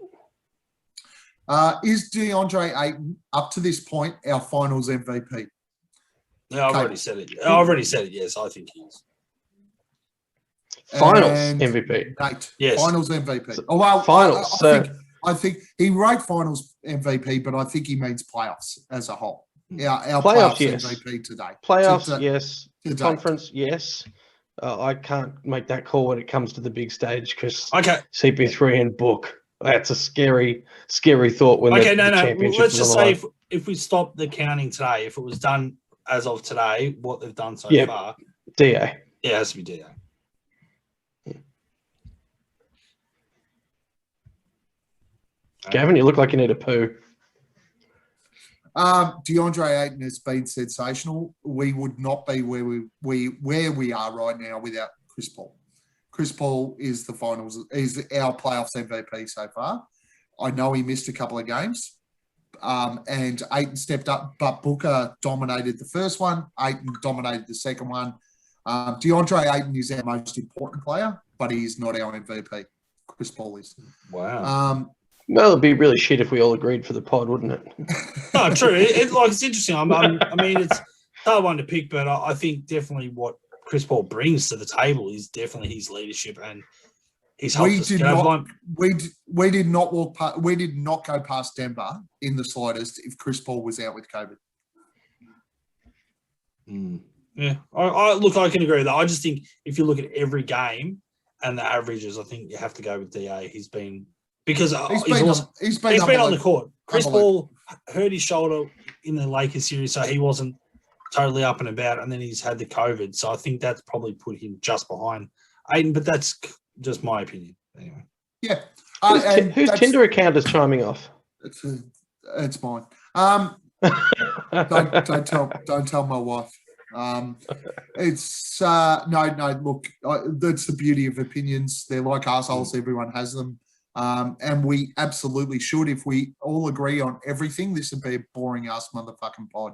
D: Is DeAndre Ayton, up to this point, our finals MVP?
E: Yeah, I've already said it. I've already said it. Yes, I think he is.
C: Finals
D: And
C: MVP.
D: Nate,
E: Yes.
D: finals MVP. Oh, well,
C: Finals.
D: I think he wrote finals MVP, but I think he means playoffs as a whole. Our
C: Playoffs,
D: playoffs
C: yes.
D: MVP today.
C: Playoffs,
D: Today.
C: yes.
D: Today.
C: Conference, yes. I can't make that call when it comes to the big stage because
E: Okay.
C: CP3 and Book. That's a scary thought when
E: Okay,
C: the
E: no.
C: championship
E: Let's
C: is
E: just
C: on the
E: say
C: line.
E: if we stop the counting today, if it was done as of today, what they've done so
C: Yep.
E: far,
C: DA.
E: it has to be DA.
C: Gavin, you look like you need a poo.
D: DeAndre Ayton has been sensational. We would not be where we are right now without Chris Paul. Chris Paul is the finals, is our playoffs MVP so far. I know he missed a couple of games, and Ayton stepped up, but Booker dominated the first one. Ayton dominated the second one. DeAndre Ayton is our most important player, but he is not our MVP. Chris Paul is.
E: Wow.
C: Well, it'd be really shit if we all agreed for the pod, wouldn't it?
E: No, true. It's interesting. I mean, it's hard one to pick, but I think definitely what Chris Paul brings to the table is definitely his leadership and he's helped us.
D: We did not go past Denver in the slightest if Chris Paul was out with COVID.
E: Yeah, I can agree with that. I just think if you look at every game and the averages, I think you have to go with DA. He's been because he's been on the court. Chris Paul hurt his shoulder in the Lakers series, so he wasn't totally up and about, and then he's had the COVID. So I think that's probably put him just behind Ayton, but that's just my opinion. Anyway.
D: Yeah.
C: Whose Tinder account is chiming off?
D: It's mine. Don't tell my wife. It's no. Look, that's the beauty of opinions. They're like assholes. Everyone has them, and we absolutely should. If we all agree on everything, this would be a boring ass motherfucking pod.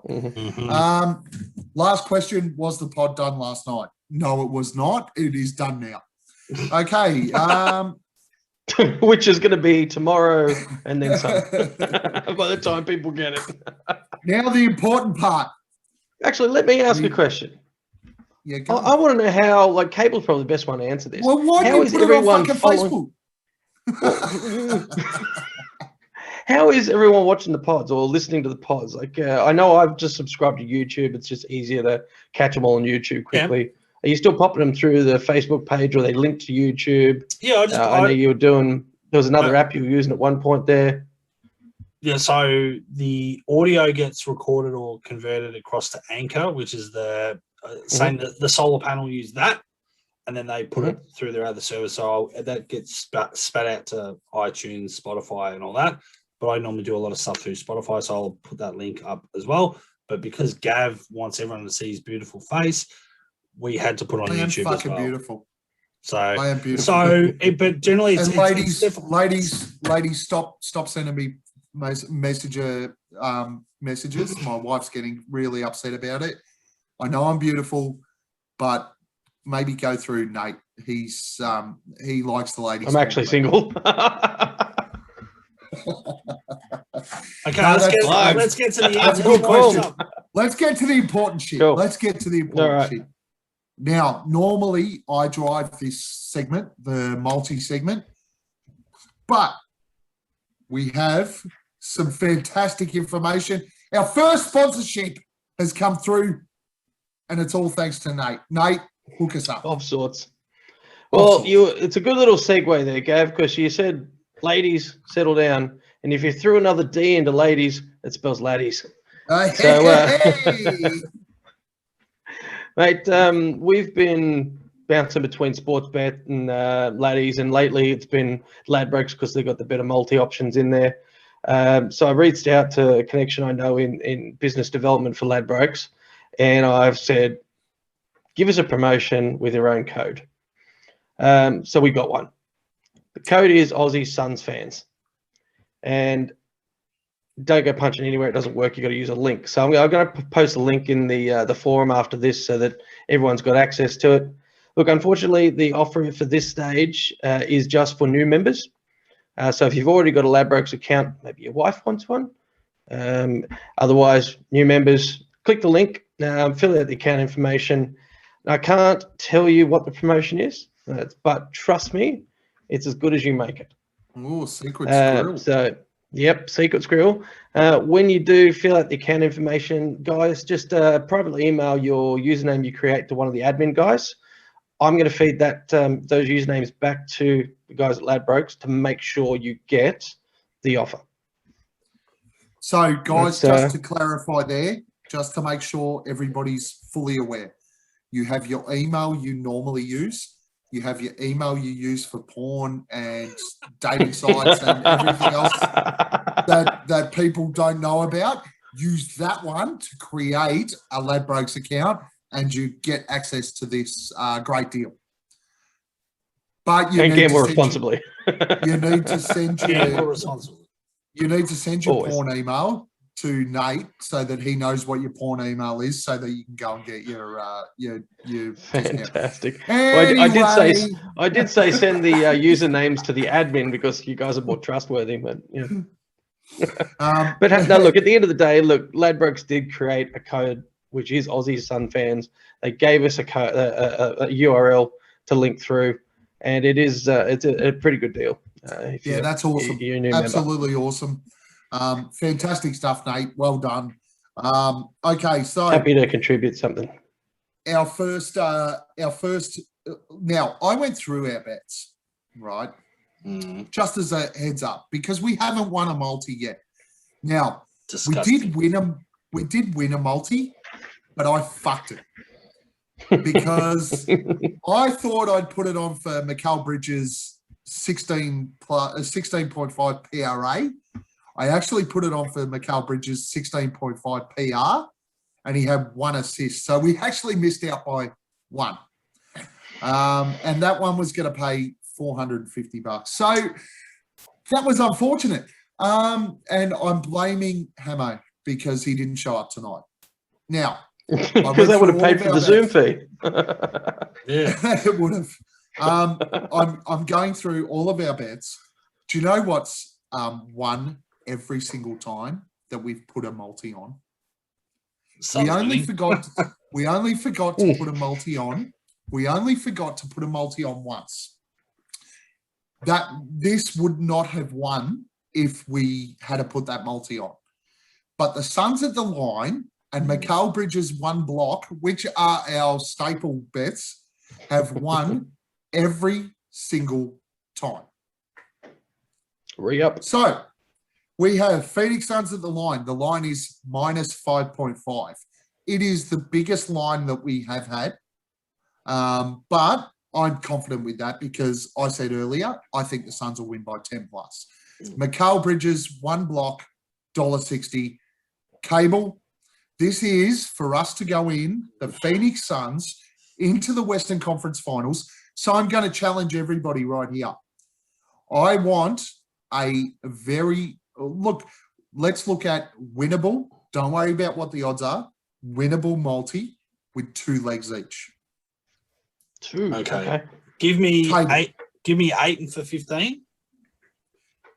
D: Last question: was the pod done last night? No, it was not. It is done now. Okay.
C: Which is going to be tomorrow and then some. By the time people get it.
D: Now the important part.
C: Actually, let me ask a question.
D: Yeah,
C: I want to know how, like, Cable's probably the best one to answer this.
D: Well, why
C: how
D: do you put it on fucking Facebook?
C: How is everyone watching the pods or listening to the pods? Like, I know I've just subscribed to YouTube. It's just easier to catch them all on YouTube quickly. Yeah. Are you still popping them through the Facebook page or are they linked to YouTube?
E: Yeah,
C: I know you were doing, there was another app you were using at one point there.
E: Yeah, so the audio gets recorded or converted across to Anchor, which is the saying that the solar panel use that, and then they put it through their other service. So that gets spat out to iTunes, Spotify, and all that. But I normally do a lot of stuff through Spotify, so I'll put that link up as well. But because Gav wants everyone to see his beautiful face, we had to put on YouTube as well.
D: Beautiful.
E: So
D: I am beautiful.
E: So, but generally, it's,
D: ladies, stop sending me messages. My wife's getting really upset about it. I know I'm beautiful, but maybe go through Nate. He's he likes the ladies.
C: I'm actually single.
E: Okay, let's get to the
D: That's a good question. Let's get to the important shit.
C: Cool.
D: Let's get to the important shit. Now, normally I drive this segment, the multi-segment, but we have some fantastic information. Our first sponsorship has come through, and it's all thanks to Nate. Nate, hook us up.
C: Of sorts. Well, it's a good little segue there, Gav, because you said, ladies, settle down. And if you threw another D into ladies, it spells laddies. Mate, we've been bouncing between Sportsbet and laddies, and lately it's been Ladbrokes because they've got the better multi options in there. So I reached out to a connection I know in business development for Ladbrokes, and I've said, give us a promotion with your own code. So we got one. The code is Aussie Suns fans, and don't go punching anywhere. It doesn't work. You got to use a link. So I'm going to post a link in the forum after this so that everyone's got access to it. Look, unfortunately, the offer for this stage is just for new members. So if you've already got a Ladbrokes account, maybe your wife wants one. Otherwise, new members, click the link, fill out the account information. I can't tell you what the promotion is, but trust me, it's as good as you make it.
D: Oh, secret squirrel.
C: So, yep, secret squirrel. When you do fill out the account information, guys, just privately email your username you create to one of the admin guys. I'm going to feed that those usernames back to the guys at Ladbrokes to make sure you get the offer.
D: So, guys, just to clarify there, just to make sure everybody's fully aware, you have your email you normally use. You have your email you use for porn and dating sites and everything else that people don't know about. Use that one to create a Ladbrokes account, and you get access to this great deal. But you
C: and
D: need
C: gamble
D: to
C: responsibly.
D: You need to send
E: Gamble responsibly.
D: You need to send your
C: Always.
D: porn email to Nate so that he knows what your porn email is, so that you can go and get your discount.
C: Fantastic. Well,
D: Anyway,
C: I did say send the usernames to the admin because you guys are more trustworthy. But yeah. But no, look. At the end of the day, look, Ladbrokes did create a code which is Aussie Sun fans. They gave us a URL to link through, and it is it's a pretty good deal.
D: That's awesome.
C: You're a new
D: Absolutely awesome. Fantastic stuff, Nate. Well done. Okay, so
C: happy to contribute something.
D: our first. Now, I went through our bets, right? Just as a heads up, because we haven't won a multi yet. Now,
E: Disgusting.
D: we did win a multi, but I fucked it because I thought I'd put it on for Mikal Bridges 16.5 PRA. I actually put it on for Mikal Bridges 16.5 PR, and he had 1 assist. So we actually missed out by 1. And that one was going to pay $450. So that was unfortunate. And I'm blaming Hamo because he didn't show up tonight. Now,
C: Because they would have paid for the Zoom fee.
E: Yeah.
D: it would have. I'm going through all of our bets. Do you know what's won every single time that we've put a multi on? We only forgot to put a multi on. We only forgot to put a multi on once. That this would not have won if we had to put that multi on. But the Suns at the line and Mikal Bridges 1 block, which are our staple bets, have won every single time.
C: Re-up.
D: So we have Phoenix Suns at the line. The line is minus 5.5. It is the biggest line that we have had. But I'm confident with that because I said earlier, I think the Suns will win by 10 plus. Mikal Bridges, 1 block, $1.60. Cable, this is for us to go in, the Phoenix Suns, into the Western Conference Finals. So I'm going to challenge everybody right here. I want a very, let's look at winnable. Don't worry about what the odds are. Winnable multi with 2 legs each.
C: 2.
E: Okay. Give me
D: Table.
E: 8. Give me 8 and for 15.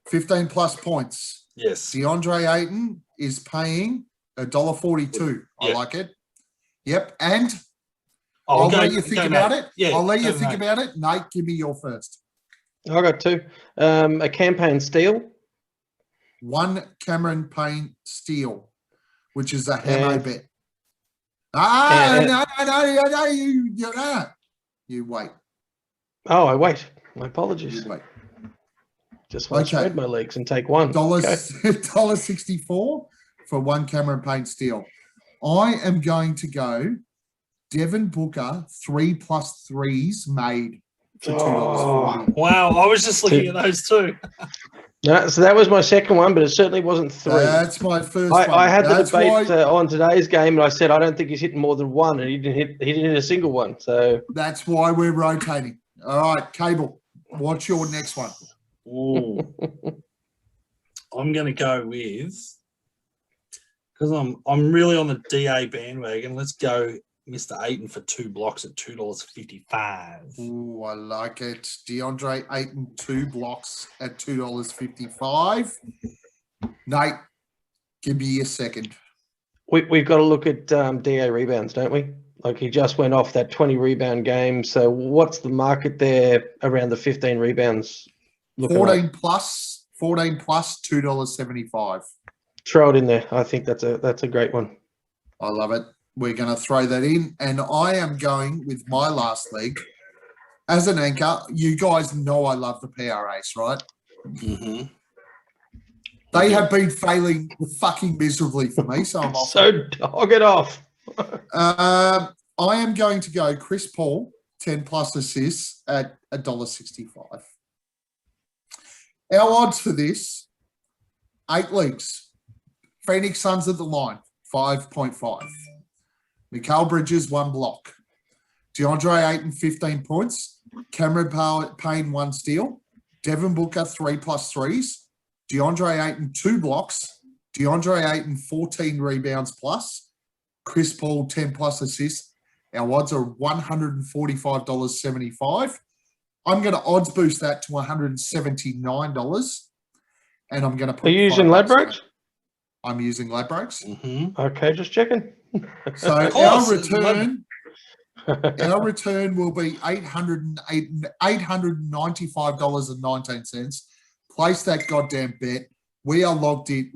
D: 15 plus points.
E: Yes.
D: DeAndre Ayton is paying $1.42. I
E: Yeah.
D: like it. Yep. And
E: Oh,
D: I'll
E: go-
D: let you think
E: go,
D: about
E: Nate.
D: it.
E: Yeah,
D: I'll let you
E: go,
D: think
E: Nate.
D: about it. Nate, give me your first.
C: I got 2. A campaign steal.
D: 1 Cameron Payne steal, which is a Hamo
C: And-
D: bet.
C: and-
D: No, you wait.
C: Oh, I wait. My apologies.
D: You wait.
C: Just want to
D: Okay.
C: spread my legs and take 1.
D: $1.64 for 1 Cameron Payne steal. I am going to go Devin Booker 3+3s made for $2.40.
E: Wow, I was just looking at those two.
C: No, so that was my second one, but it certainly wasn't 3.
D: That's my first one.
C: I had the
D: That's
C: debate
D: why,
C: on today's game, and I said I don't think he's hitting more than 1, and he didn't hit a single one. So
D: that's why we're rotating. All right, Cable, what's your next one?
E: Ooh. I'm going to go with, because I'm really on the DA bandwagon. Let's go Mr. Ayton for 2 blocks at $2.55.
D: Ooh, I like it. DeAndre Ayton, 2 blocks at $2.55. Nate, give me a second.
C: we've got to look at DA rebounds, don't we? Like he just went off that 20 rebound game. So what's the market there around the 15 rebounds?
D: 14 plus, $2.75.
C: Throw it in there. I think that's a great one.
D: I love it. We're going to throw that in. And I am going with my last leg as an anchor. You guys know I love the PRAs, right?
E: Mm-hmm.
D: They have been failing fucking miserably for me. So I'm off.
C: So dog it off.
D: I am going to go Chris Paul, 10 plus assists at $1.65. Our odds for this, 8 leagues. Phoenix Suns at the line, 5.5. Mikal Bridges, 1 block. DeAndre Ayton, 15 points. Cameron Payne, 1 steal. Devin Booker, 3+3s. DeAndre Ayton, 2 blocks. DeAndre Ayton, 14 rebounds plus. Chris Paul, 10 plus assists. Our odds are $145.75. I'm going to odds boost that to $179. And I'm going to put.
C: Are you using Ladbrokes?
D: I'm using Ladbrokes.
E: Mm-hmm.
C: Okay, just checking.
D: So our return will be $895.19. Place that goddamn bet. We are locked in.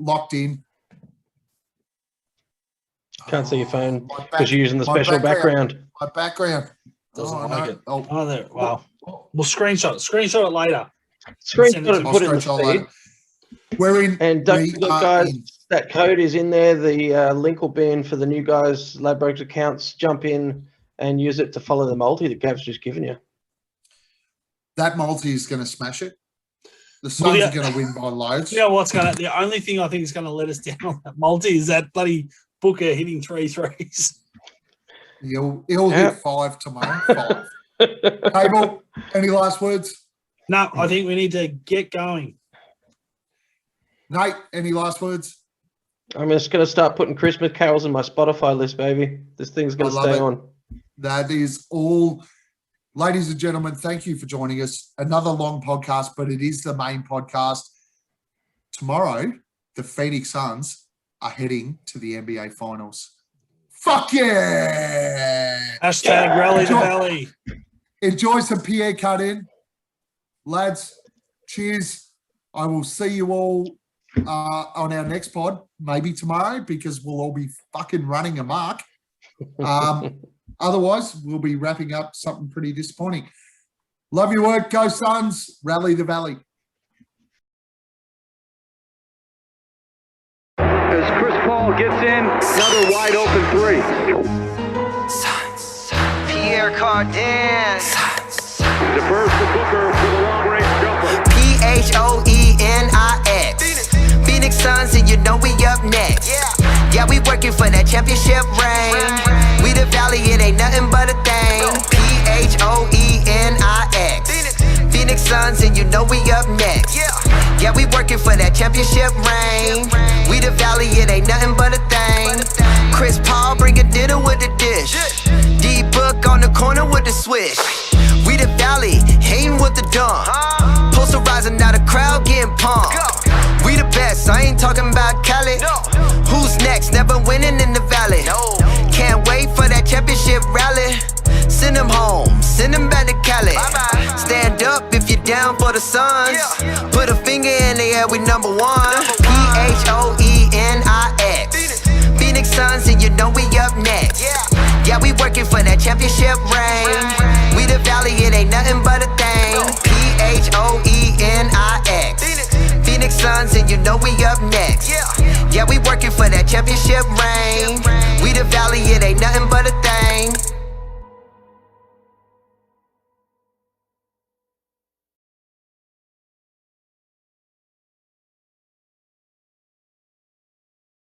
C: Can't see your phone
D: My back-
C: because you're using the
D: my
C: special background.
D: My background.
E: Doesn't
D: Oh,
E: like
D: no.
E: it.
D: Oh.
E: Oh, there. Wow. We'll screenshot it later.
C: Screenshot
E: Send it to
C: and
E: me.
C: put it in the
D: I'll
C: feed.
D: later. We're in.
C: And don't
D: we
C: forget,
D: are
C: guys,
D: in.
C: that code is in there. The link will be in for the new guys' Ladbrokes accounts. Jump in and use it to follow the multi that Gav's just given you.
D: That multi is going to smash it. The
E: Well,
D: Suns
E: yeah.
D: are going to win by loads.
E: You know what's the only thing I think is going to let us down on that multi is that bloody Booker hitting 3 threes.
D: He'll
C: Yep.
D: hit 5 tomorrow. 5. Cable, any last words?
E: No, I think we need to get going.
D: Nate, any last words?
C: I'm just going to start putting Christmas carols in my Spotify list, baby. This thing's going
D: I
C: to
D: love
C: stay
D: it.
C: on.
D: That is all. Ladies and gentlemen, thank you for joining us. Another long podcast, but it is the main podcast. Tomorrow, the Phoenix Suns are heading to the NBA Finals. Fuck yeah!
E: Hashtag rally the valley.
D: Enjoy some Pierre cut in. Lads, cheers. I will see you all on our next pod, maybe tomorrow, because we'll all be fucking running amok. Otherwise, we'll be wrapping up something pretty disappointing. Love your work. Go Suns. Rally the Valley.
A: As Chris Paul gets in, another wide open 3.
B: Pierre Cardin.
A: Defers to Booker for the long-range jumper.
B: PHOENIX. Phoenix Suns, and you know we up next. Yeah, we working for that championship ring. We the Valley, it ain't nothing but a thing. PHOENIX. Phoenix Suns, and you know we up next. Yeah, we working for that championship ring. We the Valley, it ain't nothing but a thing. Chris Paul bringing dinner with the dish. D-Book on the corner with the swish. We the Valley, hating with the dumb. Posterizing, now the crowd getting pumped. We the best, I ain't talking about Cali. Who's next? Never winning in the Valley. Can't wait for that championship rally. Send them home, send them back to Cali. Stand up if you're down for the Suns. Put a finger in the air, we number 1. PHOENIX. Phoenix Suns, and you know we up next. Yeah, we working for that championship ring. We the Valley, it ain't nothing but a thing. PHOENIX. Phoenix Suns, and you know we up next. Yeah, we working for that championship ring. We the Valley, it ain't nothing but a thing.